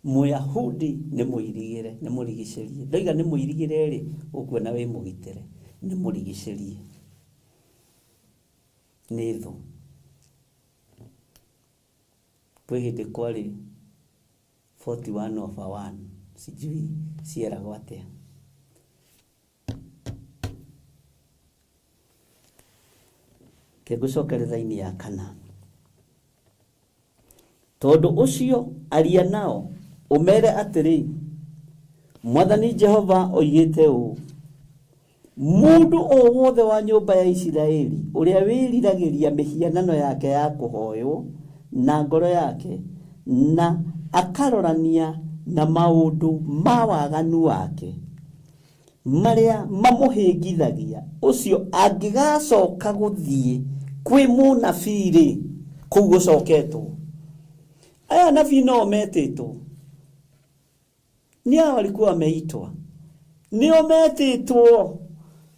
Mũyahudi nĩ mũirigĩre, nĩ mũrigicĩrie. Ndoiga nĩ mũirigĩre rĩ, ũkuona wĩ mũgitĩre, nĩ mũrigicĩrie. Nĩ thũ. Kwĩ hĩndĩ kwarĩ 41/1, sijui cieragwo atĩa. Ke ngũcokeretha-inĩ ya 4. Tondũ ũcio aria nao ũmere atĩrĩ, Mwathani Jehova oigĩte ũũ: mũndũ o wothe wa nyũmba ya Isiraeli ũrĩa wĩriragĩria mĩhianano yake ya kũhoywo na ngoro yake na akarorania na maũndũ ma waganu wake marĩa mamũhĩngithagia, ũcio angĩgacoka gũthiĩ kwĩ mũnabii-rĩ, kũu gũcoketwo. Aya nabii no metĩtwo. Ni hao walikuwa wameitwa. Nio metĩtwo.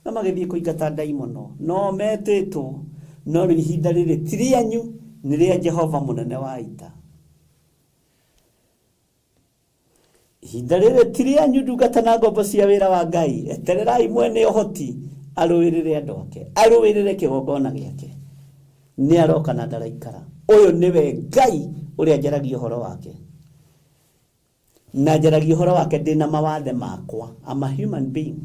Na magĩthiĩ kũingata ndaimono. No metĩtwo. No ihinda rĩrĩ ti rĩanyu, nĩ rĩa Jehova mũnene wa ita. Ihinda rĩrĩ ti rĩanyu ndungata na ngombo cia wĩra wa Ngai. Etererai mwene ũhoti arũĩrĩre andũ ake, arũĩrĩre kĩgongona gĩake. Nĩ aroka na ndaraikara. Ũyũ nĩwe Ngai ũrĩa njaragia ũhoro wake. Na njaragia ũhoro wake ndĩna mawathe makwa. I'm a human being.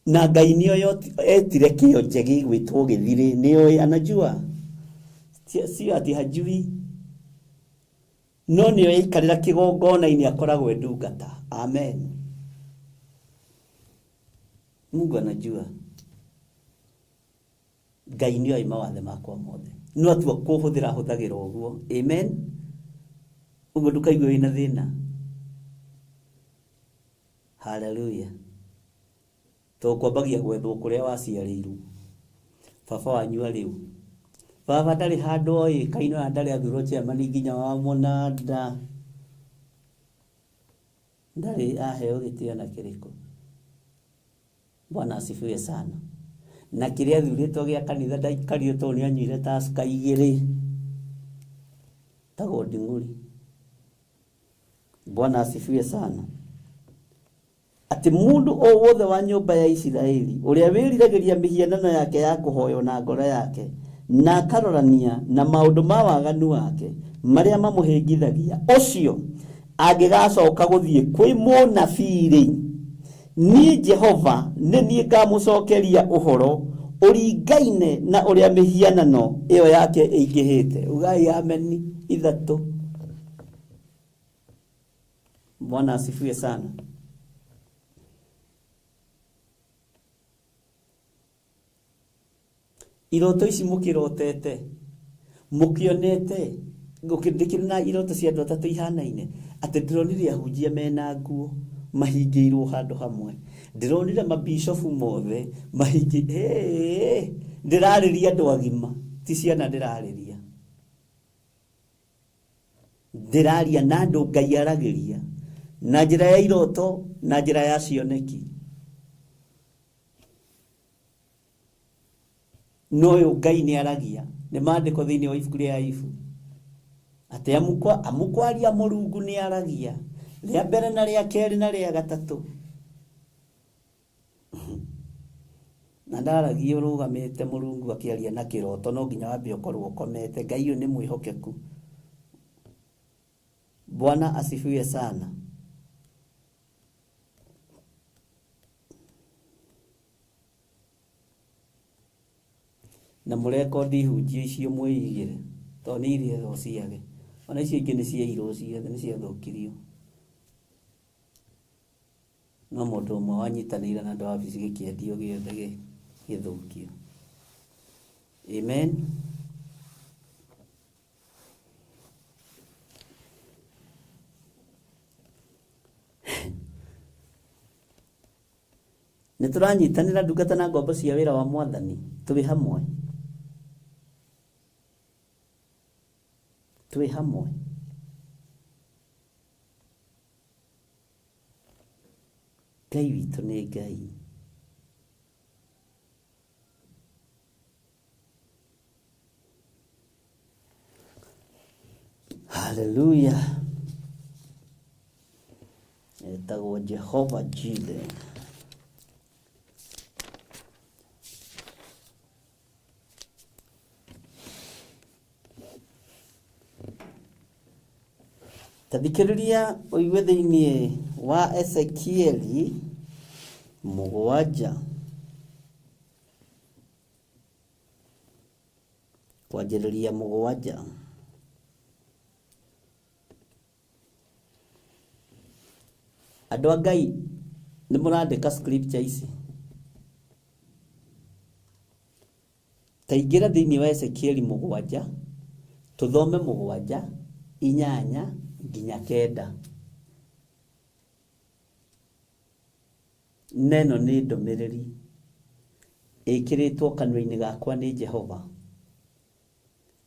Na Ngai nĩoyo etire kĩonje gĩgwĩtwo gĩthirĩ, nĩoĩ anajua. Sio ati hajui. No nĩo aikarĩra kĩgongona-inĩ akoragwo ndungata. Amen. Mungu anajua. Ngai nĩoĩ mawathe makwa mothe. No atua hũthagĩra ũguo. Amen. Ũguo ndũkaigue wĩna thĩna. Hallelujah. Tũkwambagia gwethwo kũrĩa waciarĩirwo. Baba wanyu arĩ ũ? Baba ndarĩ handũ oĩ, kaino na ndarĩ athurwo chairman nginya wa mũnanda. Ndarĩ aheo gĩtĩo na kĩrĩkũ. Bwana asifiwe sana. Na kĩrĩa athurĩtwo gĩa kanitha ndaikario tondũ nĩ anyuire Tusker 2. Tagwo nding'uri. Bwana asifiwe sana. Ati mũndũ o wothe wa nyũmba ya Isiraeli ũrĩa wĩriragĩria mĩhianano yake ya kũhoywo na ngoro yake na akarorania na maũndũ ma waganu wake marĩa mamũhĩngithagia, ũcio angĩgacoka gũthiĩ kwĩ mũnabii-rĩ, niĩ Jehova nĩ niĩ ngamũcokeria ũhoro ũringaine na ũrĩa mĩhianano ĩyo yake ĩingĩhĩte. Ugai ameni 3. Bwana asifiwe sana. Iroto ici mũkĩrotete, mũkĩonete, ngũkĩndĩkĩrĩ na iroto cia andũ atatũ ihanaine, atĩ ndĩronire ahunjia mena nguo mahingĩirwo handũ hamwe. Ndĩronire mabishofu mothe mahingĩ. Ndĩrarĩria andũ agima, ti ciana ndĩrarĩria. Ndĩraria na andũ Ngai aragĩria na njĩra ya iroto na njĩra ya cioneki. no yo Ngai ni aragia ni maandiko thiini wa ibuku ria Ayubu ate amukwaria Mulungu ni aragia ria mbere na ria keri na ria gatatu na ndaragia urugamite Mulungu akiaria na kiroto no nginya wambe ukorwo ukomete. Ngai uyu ni mwihokeku. Bwana asifiwe sana. Na murekodi hujie icio mwigire to ni iria ro ciage ona icio ingĩ nĩ cia iro ciothe nĩ ciathũkirio no mũndũ ũmwe wanyitanĩire na andũ wabici gĩkĩendio gĩothe gĩthũkio. Amen. Nĩtũranyitanĩra ndungata na ngombo cia wĩra wa Mwathani tũrĩ hamwe. Tũrĩ hamwe. Ngai witũ nĩ Ngai. Hallelujah. Etagwo Jehova Jireh. Tathikĩrĩria ũigue thĩinĩ wa Ezekieli 7 kwanjĩrĩria 7. Andũ a Ngai nĩ mũrandĩka scripture ici. Taingĩra thĩinĩ wa Ezekieli 7 tũthome 7 8 nginya 9. Neno nĩ ndũmĩrĩri ĩkĩrĩtwo kanua-inĩ gakwa nĩ Jehova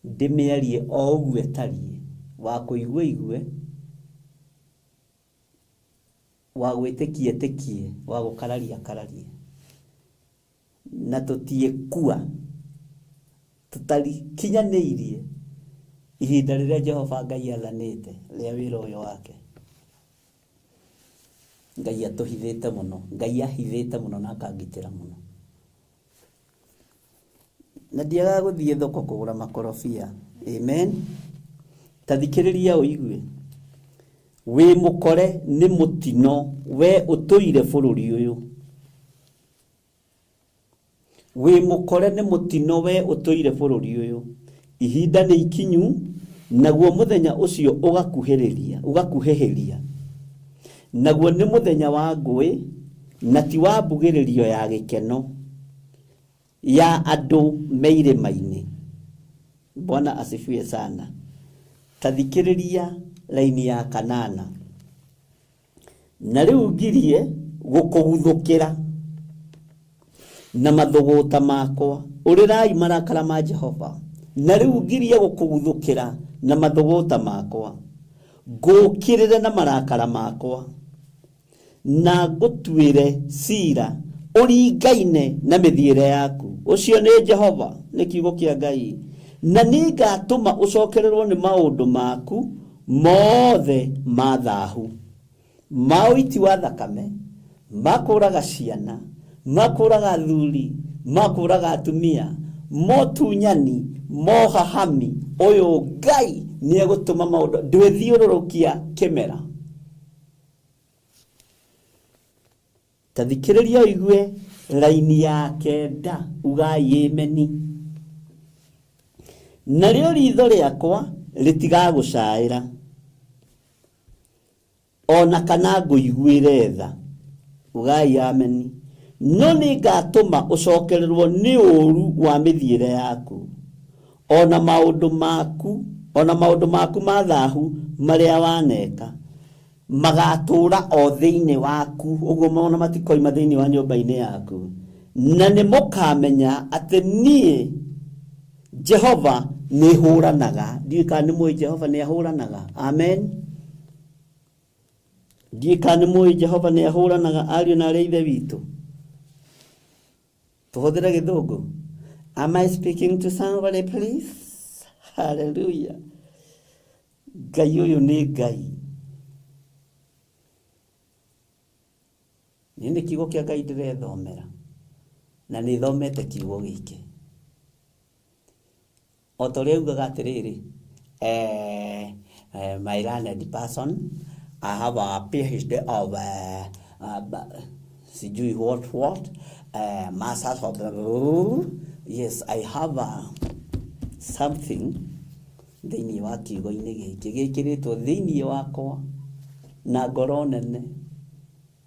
ndĩmĩarie o ũguo tariĩ wa kũigua igue wa gwĩtĩkia tĩkie wa gũkararia kararie na tũtiĩkua tũtarikinyanĩirie ihinda rĩrĩa Jehova Ngai athanĩte rĩa wĩra ũyũ wake. Ngai atũhithĩte mũno, Ngai ahithĩte mũno na akangitĩra mũno. Na ndiaga gũthiĩ thoko kũgũra makorobia. Amen. Tathikĩrĩria ũigue. Wĩ mũkore nĩ mũtino we ũtũire bũrũri ũyũ. Wĩ mũkore nĩ mũtino we ũtũire bũrũri ũyũ. Ihinda nĩ ikinyu naguo mũthenya ũcio ũgakuhĩhĩria. Naguo nĩ mũthenya wa ngũĩ na ti wa mbugĩrĩrio ya gĩkeno ya andũ meirĩma-inĩ. Bwana asifiwe sana. Tathikĩrĩria laini ya 8. Na rĩu ngirie gũkũguthũkĩra na mathũgũta makwa ũrĩrai marakara ma Jehova. Na rĩu ngirie gũkũguthũkĩra na mathũgũta makwa ngũkĩrĩre na marakara makwa na ngũtuĩre cira ũringaine na mĩthiĩre yaku. Ũcio nĩ Jehova, nĩ kiugo kĩa Ngai. Na nĩngatũma ũcokererwo nĩ maũndũ maku mothe ma thaahu, ma ũiti wa thakame, ma kũũraga ciana, ma kũũraga athuri, ma kũũraga atumia, motunyani, mohahami. Ũyũ Ngai nĩ egũtũma maũndũ ndwĩthiũrũrũkia kĩmera. Tathikĩrĩria ũigue laini ya 9 ugai ameni. Narĩo ritho rĩakwa rĩtigagũcaĩra ona kana ngũiguĩre tha. Ugai ameni. No nĩngatũma ũcokererwo nĩ ũũru wa mĩthiĩre yaku ona maũndũ maku ma thaahu marĩa waneka magatũũra o thĩinĩ waku. Ũguo maũndũ matikoima thĩinĩ wa nyũmba-inĩ yaku. Na nĩ mũkamenya atĩ niĩ Jehova nĩ hũranaga. Ndiũĩ kana nĩ mũĩ Jehova nĩ ahũranaga. Amen. Ndiũĩ kana nĩ mũĩ Jehova nĩ ahũranaga. Ariũ na arĩa ithe witũ tũhũthĩre gĩthũngũ. Am I speaking to somebody, please? Hallelujah. Ngai uyu ni Ngai. Nini kiugo kia Ngai ndĩrethomera. Na nĩ thomete kiugo gĩkĩ. O ta ũrĩa ugaga atĩrĩrĩ, my learned person, I have a PhD of sijui what, masters of yes, I have something thĩinĩ wa kiugo-inĩ gĩkĩ gĩkĩrĩtwo thĩinĩ wakwa na ngoro nene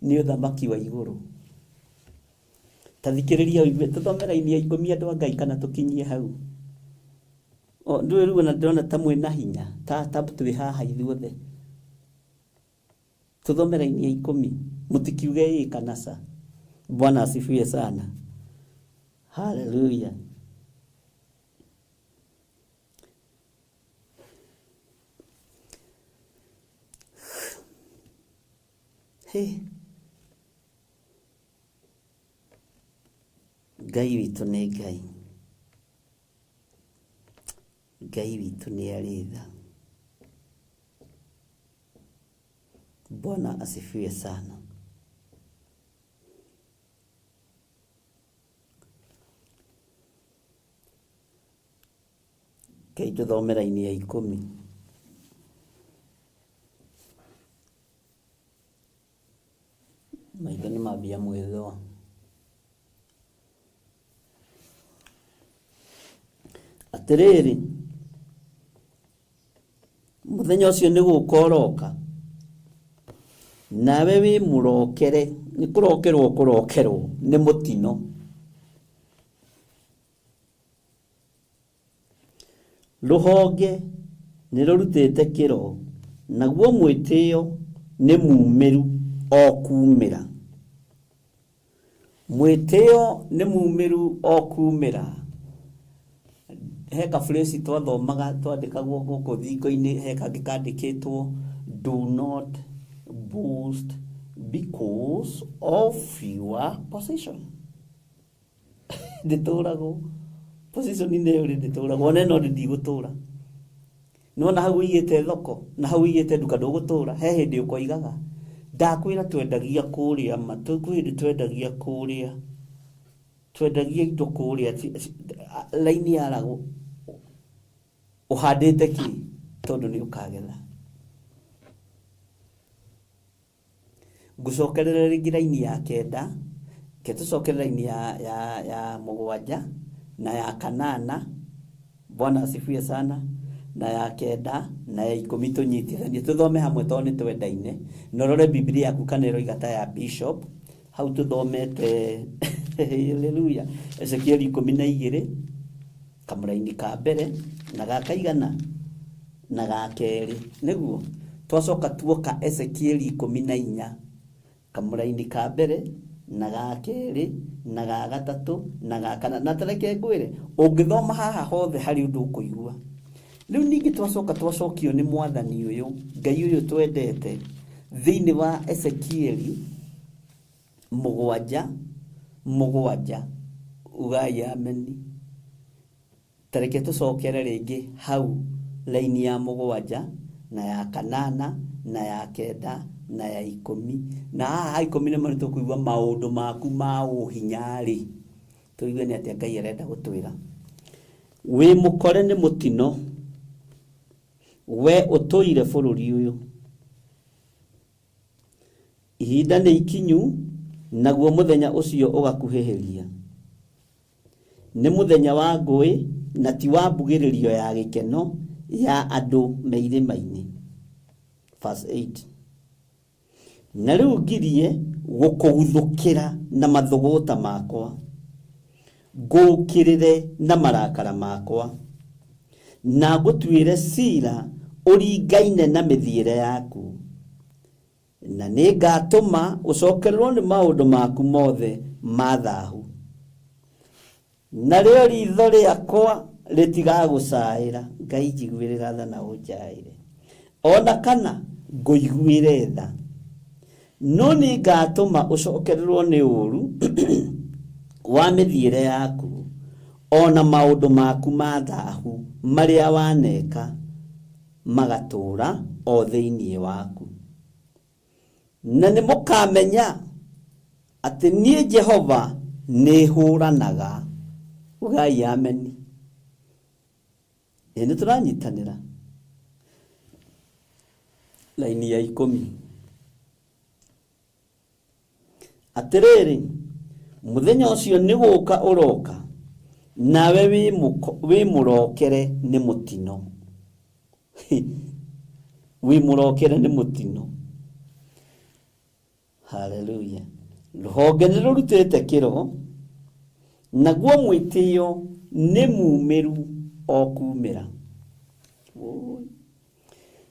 nĩ ũthamaki wa igũrũ. Ta thikĩrĩria tũthomera-inĩ ya ikũmi andũ a Ngai kana tũkinyie hau. Ndũĩ rĩu na ndĩrona ta mwĩna hinya ta tũrĩ haha ithuothe. Tũthomera-inĩ ya ikũmi mũtikiuge ĩ kana ca. Bwana asifiwe sana. Hallelujah. Hey. Ngai witũ nĩ Ngai. Ngai witũ nĩ arĩ tha. Bwana asifiwe sana. Ngai tũthomera-inĩ ya ikũmi. Maitho nĩ mambia mwĩthũa. Atĩrĩrĩ, mũthenya ũcio nĩ gũkoroka, nawe wĩ mũrokere, nĩ kũrokerwo nĩ mũtino. Rũhonge nĩ rũrutĩte kĩro, naguo mwĩtĩo nĩ mumĩru o kumĩra. Mwĩtĩo nĩ mumĩru o kumĩra. He kabũrĩci twathomaga twandĩkagwo gũkũ thingo-inĩ, he kangĩ kandĩkĩtwo do not boast because of your position. Ndĩtũragwo position-inĩ ĩyo ndĩtũragwo, ona ĩno ndigũtũra. Nĩwona hau ũigĩte thoko na hau ũigĩte nduka ndũgũtũra, he hĩndĩ ũkoigaga ndakwĩra twendagia kũrĩa ma, twĩhĩndĩ twendagia indo kũrĩa raini yaragwo ũhandĩte kĩ tondũ nĩ ũkagetha. Ngũcokerera rĩngĩ raini ya kenda, tũcokere raini ya mũgwanja na ya kanana. Bwana asifiwe sana. Na ya kenda na ya ikũmi tũnyitithanie tũthome hamwe tondũ nĩ twendaine. Na ũrore Biblia yaku kana ĩroiga ta ya Bishop. Hau tũthomete haleluya Ezekiel 12 kamũraini ka mbere na gakaigana na gakerĩ. Nĩguo twacoka tuoka Ezekiel 14 kamũraini ka mbere na gakerĩ na gatatũ na gakana. Na tareke ngwĩre ũngĩthoma haha hothe harĩ ũndũ ũkũigua. Rĩu ningĩ twacoka twacokio nĩ mwathani ũyũ, Ngai ũyũ twendete, thĩinĩ wa Ezekiel 7 ugai ameni. Tareke tũcokere rĩngĩ hau raini ya 7 na ya kanana na ya kenda na ya 10. Na haha 10 nĩ marĩ tũkũigua maũndũ maku ma ũhinya-rĩ. Tũigue nĩ atĩa Ngai arenda gũtwĩra. Wĩ mũkore nĩ mũtino, we ũtũire bũrũri ũyũ. Ihinda nĩ ikinyu, naguo mũthenya ũcio ũgakuhĩhĩria. Nĩ mũthenya wa ngũĩ na ti wa mbugĩrĩrio ya gĩkeno ya andũ meirĩma-inĩ. Verse 8. Na rĩu ngirie gũkũguthũkĩra na mathũgũta makwa, ngũkĩrĩre na marakara makwa, na ngũtuĩre cira ũringaine na mĩthiĩre yaku. Na nĩ ngatũma ũcokererwo nĩ maũndũ maku mothe ma thaahu. Na rĩo ritho rĩakwa rĩtigagũcaĩra. Ngai njiguĩrĩra tha na ũnjaĩre. Ona kana ngũiguĩre tha. No nĩ ngatũma ũcokererwo nĩ ũũru wa mĩthiĩre yaku, ona maundu maku ma thahu maria waneka magatura o thiini waku na nĩ mũkamenya atĩ niĩ Jehova nĩ hũranaga. Ugai ameni. Nĩ tũranyitanĩra. Laini ya 10. Atĩrĩrĩ, mũthenya ũcio nĩ gũka ũroka, nawe wĩ mũrokere nĩ mũtino. Wĩ mũrokere nĩ mũtino. Hallelujah. Rũhonge nĩ rũrutĩte kĩro, naguo mwĩtĩo nĩ mumĩru o kumĩra.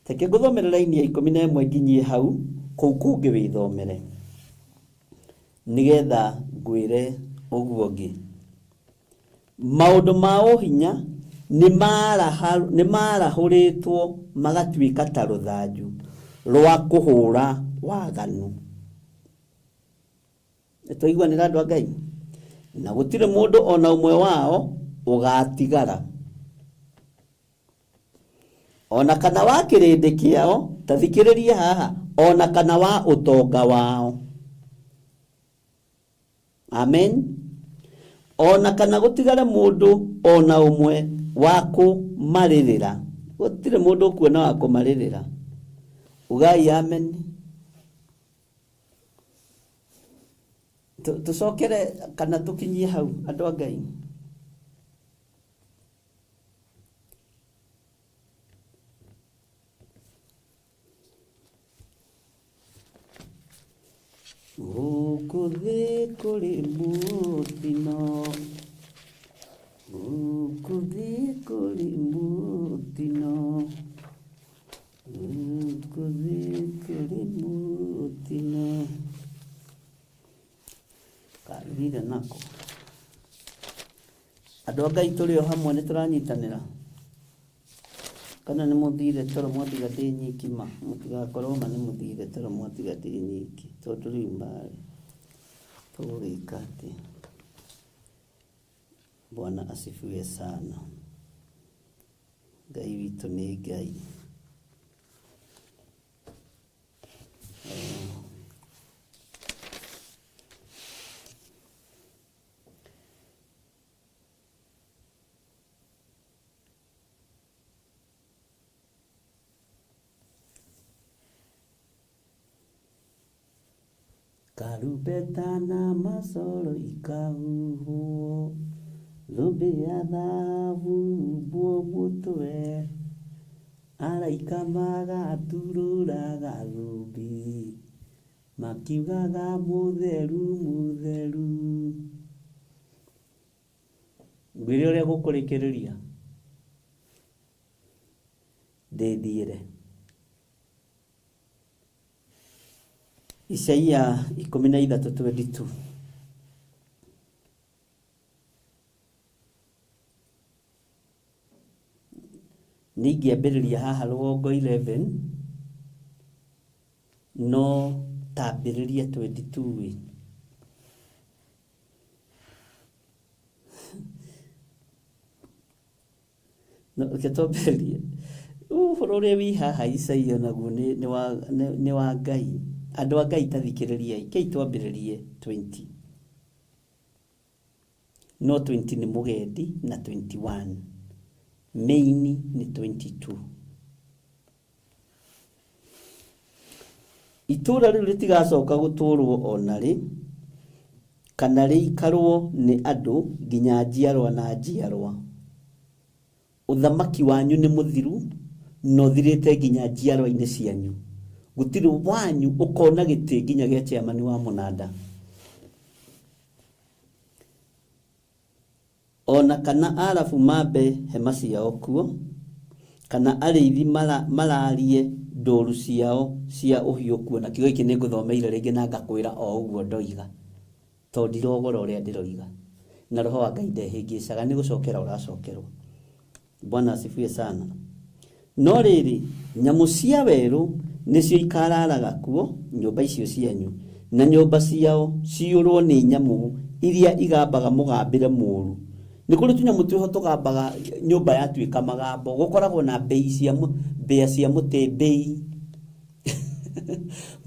Teke ngũthomera laini ya 11 nginyie hau, kũu kũngĩ wĩthomere, nĩgetha ngwĩre ũguo ũngĩ. Maũndũ ma ũhinya nĩ marahũrĩtwo magatuĩka ta rũthanju rwa kũhũra waganu. Twaiguanĩra andũ a Ngai, na gũtirĩ mũndũ ona ũmwe wao ũgatigara, ona kana wa kĩrĩndĩ kĩao, ta thikĩrĩria haha, ona kana wa ũtonga wao. Amen. Ona kana gũtigare mũndũ ona ũmwe wa kũmarĩrĩra. Gũtirĩ mũndũ ũkuona wa kũmarĩrĩra. Ugai amen. Tũcokere kana tũkinyie hau andũ a Ngai. Ukuthi kuri mutino, ukuthi kuri mutino, ukuthi kuri mutino. Karire nako. Andũ a Ngai tũrĩ o hamwe nĩ tũranyitanĩra. Kana nĩ mũthire toro mwatiga ndĩ nyiki ma, mũtigakorwo ma nĩ mũthire toro mwatiga ndĩ nyiki, tondũ rĩu mbarĩ tũgũgĩka atĩ. Bwana asifiwe sana. Ngai witũ nĩ Ngai. Karubeta na masoro ikahuhuo, thũmbĩ ya thahabu humbwo mũtwe, araika magaturũraga thũmbĩ, makiugaga mũtheru mũtheru. Ngwĩre ũrĩa gũkũrĩkĩrĩria ndĩthiĩre. Isaia 13:22. Ningĩambĩrĩria haha rũgongo 11 no tambĩrĩria 22. No ũkĩtambĩrĩria ũhoro wĩ haha Isaia naguo nĩ wa Ngai. Andũ a Ngai tathikĩrĩriai, kei twambĩrĩrie 20. No 20 nĩ mũgendi na 21. Main nĩ 22. Itũra rĩu rĩtigacoka gũtũrwo ona rĩ, kana rĩikarwo nĩ andũ nginya njiarwa na njiarwa. Ũthamaki wanyu nĩ mũthiru, no thirĩte nginya njiarwa-inĩ cianyu. Gũtirĩ wanyu ũkona gĩtĩ nginya gĩa chairman wa mũnanda. Ona kana arabu mambe hema ciao kuo, kana arĩithi mararie ndũru ciao cia ũhiũ kuo. Na kiugo gĩkĩ nĩ ngũthomeire rĩngĩ na ngakwĩra o ũguo ndoiga, tondũ ndirogora ũrĩa ndĩroiga, na roho wa Ngai ndehĩngĩcaga, nĩ gũcokera ũracokerwo. Bwana asifiwe sana. No rĩrĩ, nyamũ cia werũ nĩcio ikararaga kuo, nyũmba icio cianyu, na nyũmba ciao ciũrwo nĩ nyamũ iria igambaga mũgambĩre mũũru, nä kå rä tunyamå twä ho tå gambaga nyå mba yatuä ka magambo gå koragwo na mbea cia må tä mbei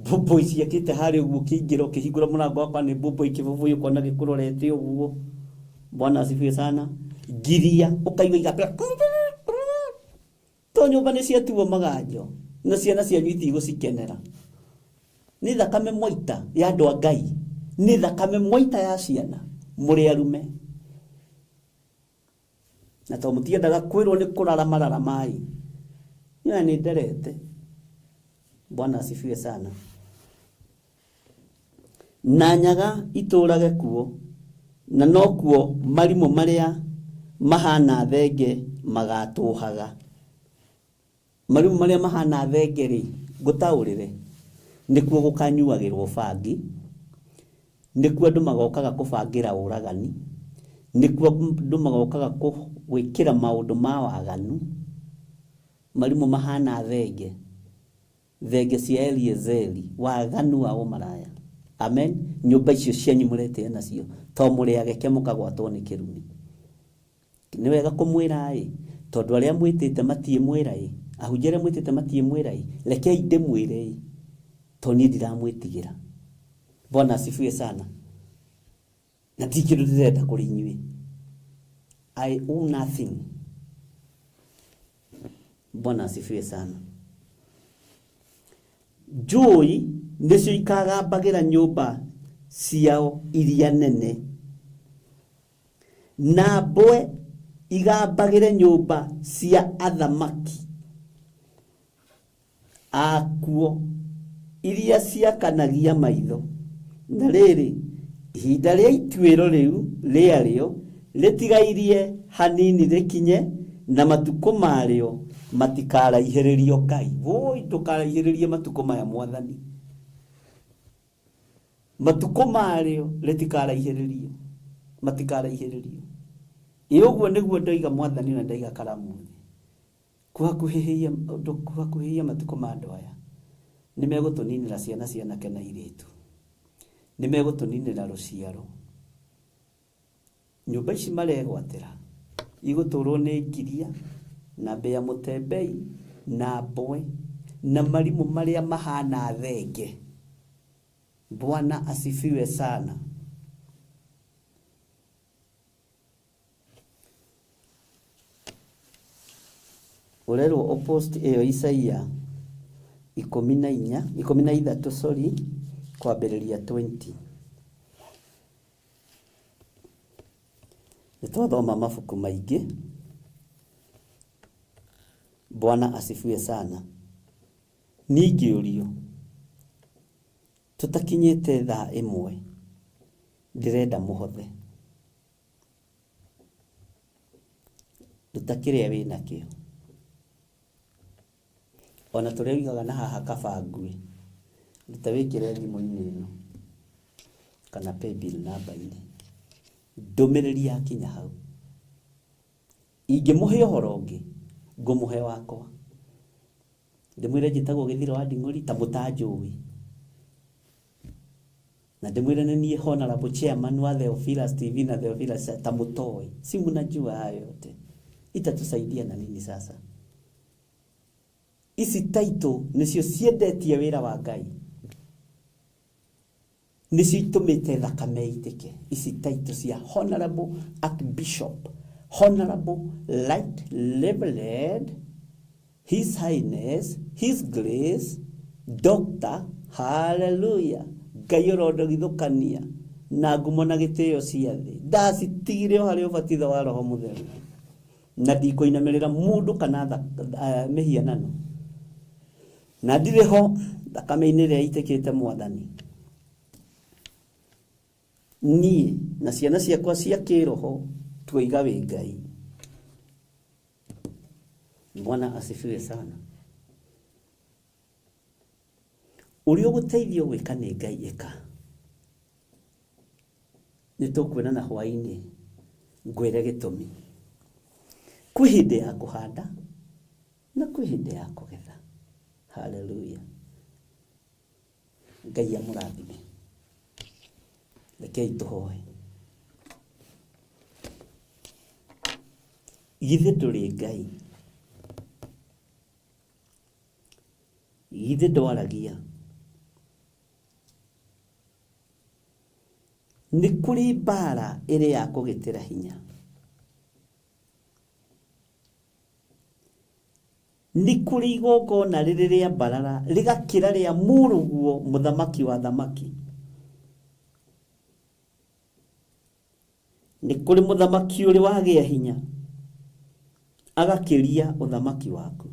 mbå ciakä te harä å guo kä ingä ra å kä hingå ra må rango wakwa nä mbå ikä bå bå kona gä kå rorete å guo. Bwana asifiwe sana. Giria å kaigua igapä to nyå mba nä ciatuo maganjo na ciana cianyu itigå cikenera. Nä thakame mwaita ya andå a Ngai, nä thakame mwaita ya ciana må rä arume na to må tiendaga kwä rwo nä kå rara marara mai nä nä nderete. Bwana asifiwe sana. Na nyaga itå rage kuo na no kuo marimå marä a mahana thenge magatå haga. Marimå marä a mahana thenge rä ngå taå rä re nä kuo gå kanyuagä rwo bangi, nä kuo andå magokaga kå bangä ra å ragani, nä kuo andå magokaga gwä kä ra maå ndå ma waganu. Marimå mahana thenge, thenge cia Eliezeri, waganu wa å maraya. Amen. Nyå mba icio cianyu må retä nacio to må rä ageke må kagwatwo nä kä rumi. Nä wega kå mwä ra tondå arä a mwä tä te matiä mwä ra ahunjia arä a mwä tä te matiä mwä ra rekei ndä mwä re to niä ndiramwä tigä ra. Bwana asifiwe sana. Na ti kä ndå ndä renda kå rä inyuä. I owe nothing. Bwana asifiwe sana. Njũĩ nĩcio ikagambagĩra nyũmba ciao iria nene, na mbwe igambagĩre nyũmba cia athamaki akuo iria ciakanagia maitho. Na rĩrĩ, ihinda rĩa ituĩro rĩu rĩarĩo rĩtigairie hanini rĩkinye, na matukũ marĩo matikaraihĩrĩrio Ngai. Woi, ndũkaraihĩrĩrie matukũ maya Mwathani. Matukũ marĩo rĩtikaraihĩrĩrio, matikaraihĩrĩrio. Ũguo nĩguo ndoiga Mwathani na ndaiga karamu thĩ. Kũhakuhĩhia matukũ ma andũ aya nĩ megũtũninĩra ciana cianake na airĩtu, nĩ megũtũninĩra rũciaro. Nyũmba ici maregwatĩra igũtũrwo nĩ ngiria na mbĩa mũtembei na mbwe na marimũ marĩa mahana thenge. Bwana asifiwe sana. Urerwo opost ĩyo Isaia 13 sorry kwambĩrĩria 20. Nĩtwathoma mabuku maingĩ. Bwana asifiwe sana. Ningĩ ũrio tũtakinyĩte thaa ĩmwe ndĩrenda mũhothe, tũtakĩrĩa wĩna kĩo. Ona tũrĩa wigaga na haha kabangui ruta wĩkĩre thimũ-inĩ ĩno kana paybill namba-inĩ, ndũmĩrĩri yakinya hau ingĩmũhe ũhoro ũngĩ ngũmũhe wakwa. Ndĩmwĩre njĩtagwo Gĩthiro wa Nding'ũri ta mũtanjũĩ, na ndĩmwĩre nĩ niĩ honorable chairman wa Theophilus TV na Theophilus ta mũtoĩ. Si mnajua hayo yote, itatusaidia na nini sasa? Ici title nĩcio ciendetie wĩra wa Ngai, nĩcio itũmĩte thakame itĩke. Ici title cia Honorable Archbishop, Honorable Right Reverend, His Highness, His Grace, Dr. Hallelujah, Ngai ũrondogithũkania na ngumo na gĩtĩo cia thĩ. Ndacitigire o harĩ ũbatitho wa Roho Mũtheru na ndikũinamĩrĩra mũndũ kana mĩhianano, na ndirĩ ho thakame-inĩ ĩrĩa itĩkĩte Mwathani. Niĩ na ciana ciakwa cia kĩroho tuiga wĩ Ngai. Bwana asifiwe sana. Ũrĩa ũgũteithio gwĩka nĩ Ngai ĩka. Nĩtũkwĩrana hwaĩ-inĩ ngwĩre gĩtũmi. Kwĩ hĩndĩ ya kũhanda na kwĩ hĩndĩ ya kũgetha. Hallelujah. Ngai amũrathime. Rekei tũhoe. githe ndũrĩ Ngai, githe ndwaragia. Nĩ kũrĩ mbara ĩrĩ ya kũgitĩra hinya, nĩ kũrĩ igongona rĩrĩ rĩa mbarara rĩgakĩra rĩa Mũrũguo mũthamaki wa thamaki. Nĩ kũrĩ mũthamaki ũrĩ wagĩa hinya agakĩria ũthamaki waku.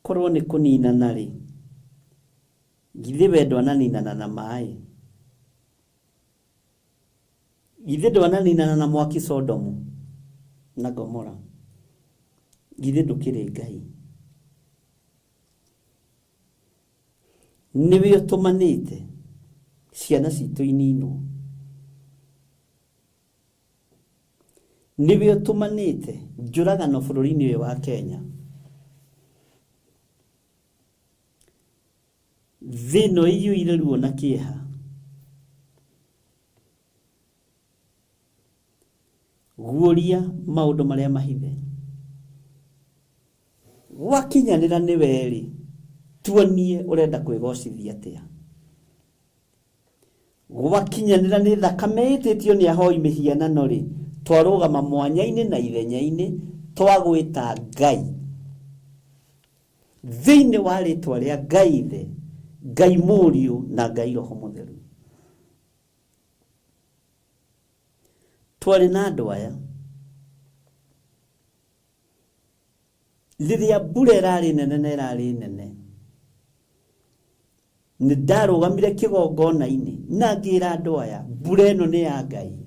Korwo nĩ kũninana rĩ, githĩ we ndwananinana na maĩ? Githĩ ndwananinana na mwaki Sodomu na Gomora? Githĩ ndũkĩrĩ Ngai? Nĩwe ũtũmanĩte ciana citũ ininwo, nĩwe ũtũmanĩte njũragano bũrũri-inĩ ũyũ wa Kenya. Thĩno ĩiyũire ruo na kĩeha, guoria maũndũ marĩa mahithe. Wakinyanĩra nĩ werĩ, tuonie ũrenda kwĩgocithia atĩa. Gwakinyanĩra nĩ thakame ĩtĩtio nĩ ahoi mĩhianano rĩ, twarũgama mwanya-inĩ na ithenya-inĩ twagwĩta Ngai. Thĩinĩ wa rĩtwa rĩa Ngai Ithe, Ngai Mũriũ na Ngai Roho Mũtheru. Twarĩ na andũ aya rĩrĩa mbura ĩrarĩ nene na ĩrarĩ nene, nĩ ndarũgamire kĩgongona-inĩ na ngĩra andũ aya, mbura ĩno nĩ ya Ngai,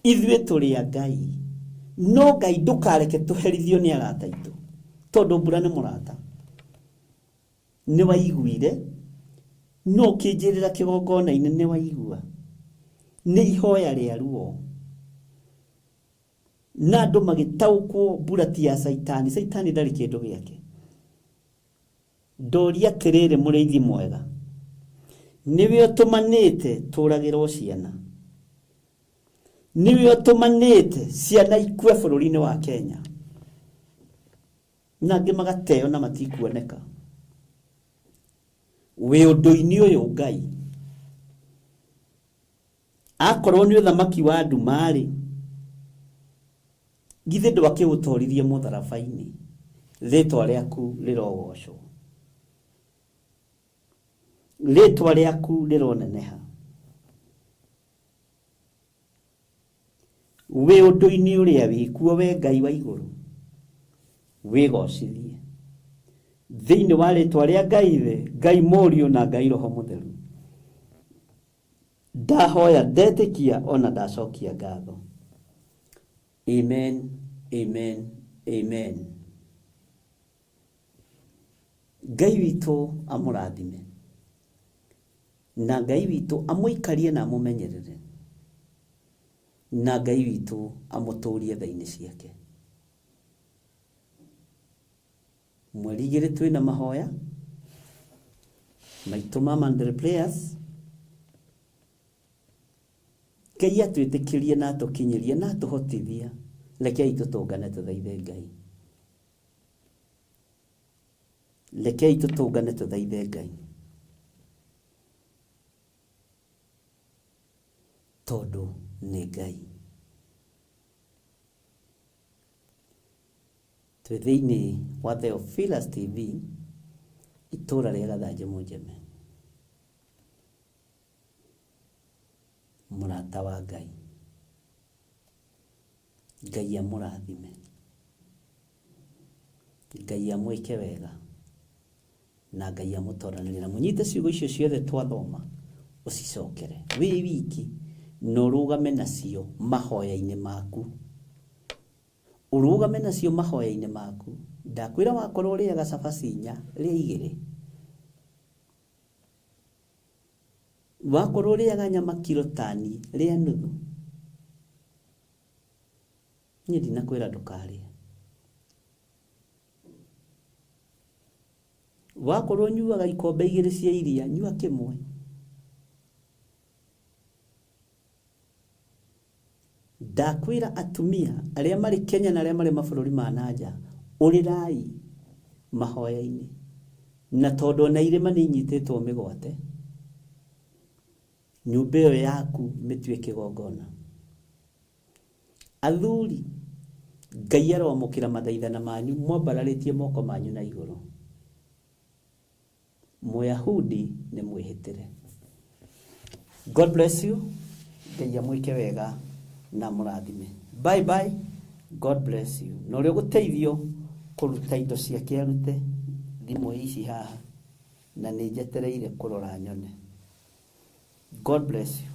ithuĩ tũrĩ a Ngai, no Ngai ndũkareke tũherithio nĩ arata aitũ, tondũ mbura nĩ mũrata. Nĩ waiguire no kĩnjĩrĩra kĩgongona-inĩ, nĩ waigua nĩ ihoya rĩa ruo, na andũ magĩtaũkwo mbura ti ya Saitani. Saitani ndarĩ kĩndũ gĩake. Ndoria atĩrĩrĩ, mũrĩithi mwega, nĩwe ũtũmanĩte tũragĩrwo ciana, nĩwe ũtũmanĩte ciana ikue bũrũri-inĩ wa Kenya, na angĩ magateo na matikuoneka. Wĩ ũndũ-inĩ ũyũ Ngai, akorwo nĩ ũthamaki wa nduma rĩ, githĩ ndwakĩũtwarithie mũtharaba-inĩ, rĩtwa rĩaku rĩrogocwo, rĩtwa rĩaku rĩroneneha. Wĩ ũndũ-inĩ ũrĩa wĩkuo we Ngai wa igũrũ, wĩgocithie thĩinĩ wa rĩtwa rĩa Ngai Ithe, Ngai Mũriũ na Ngai Roho Mũtheru. Ndahoya, ndetĩkia, ona ndacokia ngatho. Amen, amen, amen. Ngai witũ amũrathime, na Ngai witũ amũikarie na amũmenyerere, na Ngai witũ amũtũrie tha-inĩ ciake. Mweri igĩrĩ twĩna mahoya maitũ ma Mandela Prayers. Ngai atwĩtĩkĩrie na atũkinyĩrie na atũhotithia. Rekei tũtũngane tũthaithe Ngai, rekei tũtũngane tũthaithe Ngai, tondũ nĩ Ngai. Twĩ thĩinĩ wa Theophilus TV, itũra rĩa Gathanjĩ Mũnjeme. Mũrata wa Ngai, Ngai amũrathime, Ngai amwĩke wega, na Ngai amũtoranĩrie. Na mũnyite ciugo icio ciothe twathoma ũcicokere wĩ wiki, na ũrũgame nacio mahoya-inĩ maku, ũrũgame nacio mahoya-inĩ maku. Ndakwĩra wakorwo ũrĩaga cabaci 4 rĩa 2, wakorwo ũrĩaga nyama kilo tani rĩa nuthu, niĩ ndinakwĩra ndũkarĩe. Wakorwo nyuaga ikombe 2 cia iria, nyua kĩmwe. ndakwĩra atumia arĩa marĩ Kenya na arĩa marĩ mabũrũri ma nanja, ũrĩrai mahoya-inĩ, na tondũ ona irĩma nĩ inyitĩtwo mĩgwate, nyũmba ĩyo yaku mĩtue kĩgongona. Athuri, Ngai aromũkĩra mathaithana manyu, mwambararĩtie moko manyu na igũrũ. Mũyahudi nĩ mwĩhĩtĩre. God bless you. Ngai amwĩke wega na mũrathime. Bye bye. God bless you. Na ũrĩa gũteithio kũruta indo ciake arute thimũ ici haha, na nĩ njetereire kũrora nyone. God bless you.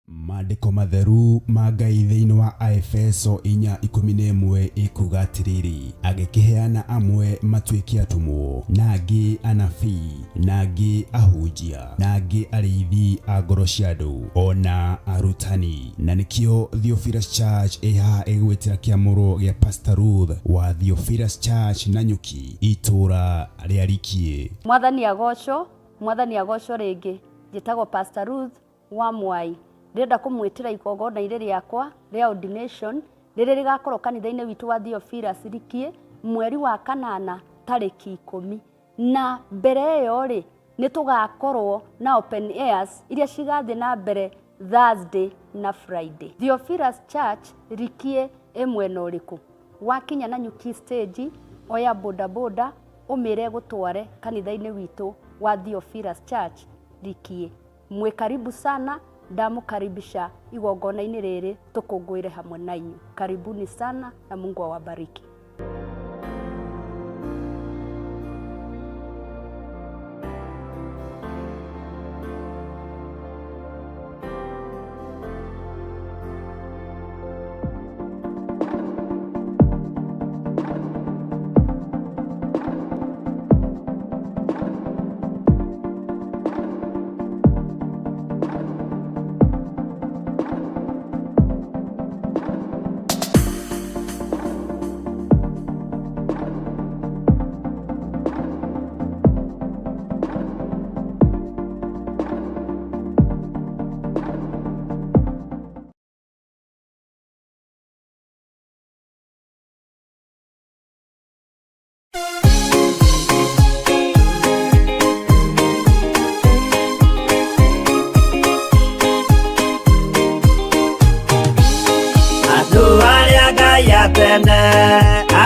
Maandĩko matheru ma Ngai thĩinĩ wa Aefeso 4:11 ikuga atĩrĩrĩ, agĩkĩheana amwe matuĩke atumwo, na angĩ anabii, na angĩ ahunjia, na angĩ arĩithi a ngoro cia andũ, ona arutani. Na nĩkĩo Theophilus Church ĩhaha ĩgwĩtĩra kĩamũro gĩa Pastor Ruth wa Theophilus Church Nanyuki, itũra rĩa Rikie. Mwathani agocwo rĩngĩ. Njĩtagwo Pastor Ruth wa Mwai. Ndĩrenda kũmwĩtĩra igongona irĩ rĩakwa rĩa ordination rĩrĩa rĩgakorwo kanitha-inĩ witũ wa Theophilus Rikie mweri wa kanana tarĩki 10. Na mbere ĩyo rĩ, nĩ tũgakorwo na open airs iria cigathiĩ na mbere Thursday na Friday. Theophilus Church Rikie mwena ũrĩkũ? Wakinya Nanyuki stage, oya bodaboda ũmĩre gũtware kanitha-inĩ witũ wa Theophilus Church Rikie. Mwe karibu sana, ndamukaribisha igongona-inĩ rĩrĩ tũkũngũĩre hamwe na inyu. Karibuni sana na Mungu awabariki.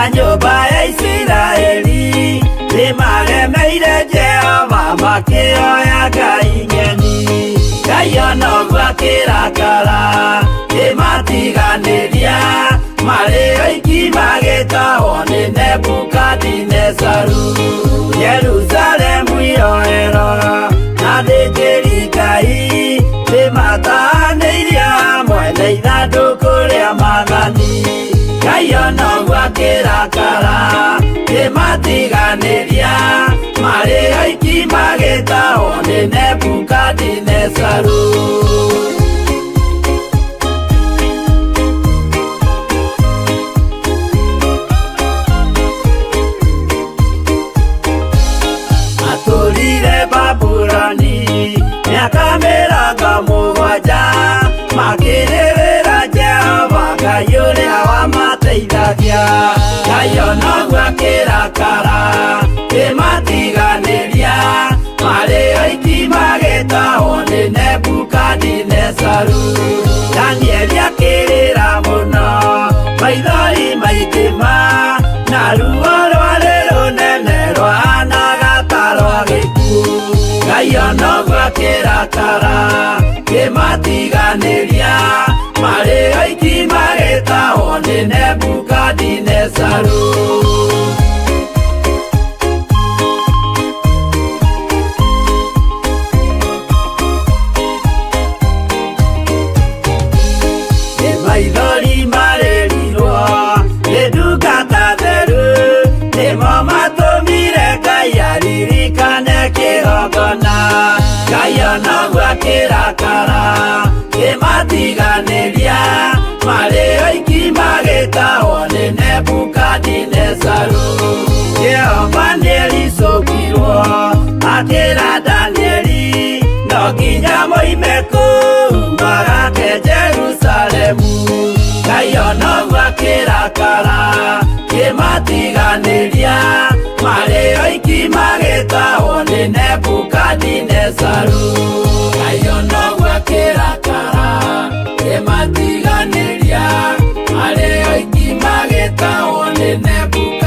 Anyumba ya Isiraeli nimaremeire Jehova makĩoya Ngai nyeni. Ngai onoguo akĩrakara kĩmatiganĩria, marĩ oiki magĩtahwo nĩ Nebukadinezaru. Jerusalemu iroero na thĩnjĩri Ngai nĩmatahanĩirie hamwe na ithandũkũ rĩa Mwathani. Ngai onoguo akĩrakara kĩmatiganĩria, marĩ oiki magĩtahwo nĩ Nebukadinezaru. Nebukadinezaru. Atũrire Babuloni mĩaka 70 makĩrĩrĩra Jehova Ngai ũrĩa wamateithagia. Ngai onaguo akĩrakara kĩmatiganĩria, marĩ oiki magĩtahwo nĩ Nebukadinezaru. Danieli akĩrĩra mũno, maithori maikĩma, na ruo rwarĩ rũnene rwahanaga ta rwa gĩkuũ. Ngai onaguo akĩrakara kĩmatiganĩria, marĩ oiki magĩtahwo nĩ Nebukadinezaru. Maithori marĩrirwo nĩ ndungata theru, nĩmo matũmire Ngai aririkane kĩgongona. Ngai onaguo akĩrakara kĩmatiganĩria, marĩ oiki magĩtahwo nĩ Nebukadinezaru. Jehova nĩericũkirwo akĩra Danieli, no nginya moime kũu magake Jerusalemu. Ngai onaguo akĩrakara kĩmatiganĩria, marĩ oiki magĩtahwo nĩ Nebukadinezaru. Ngai onaguo akĩrakara kĩmatiganĩria, marĩ oiki magĩtahwo nĩ Nebukadinezaru.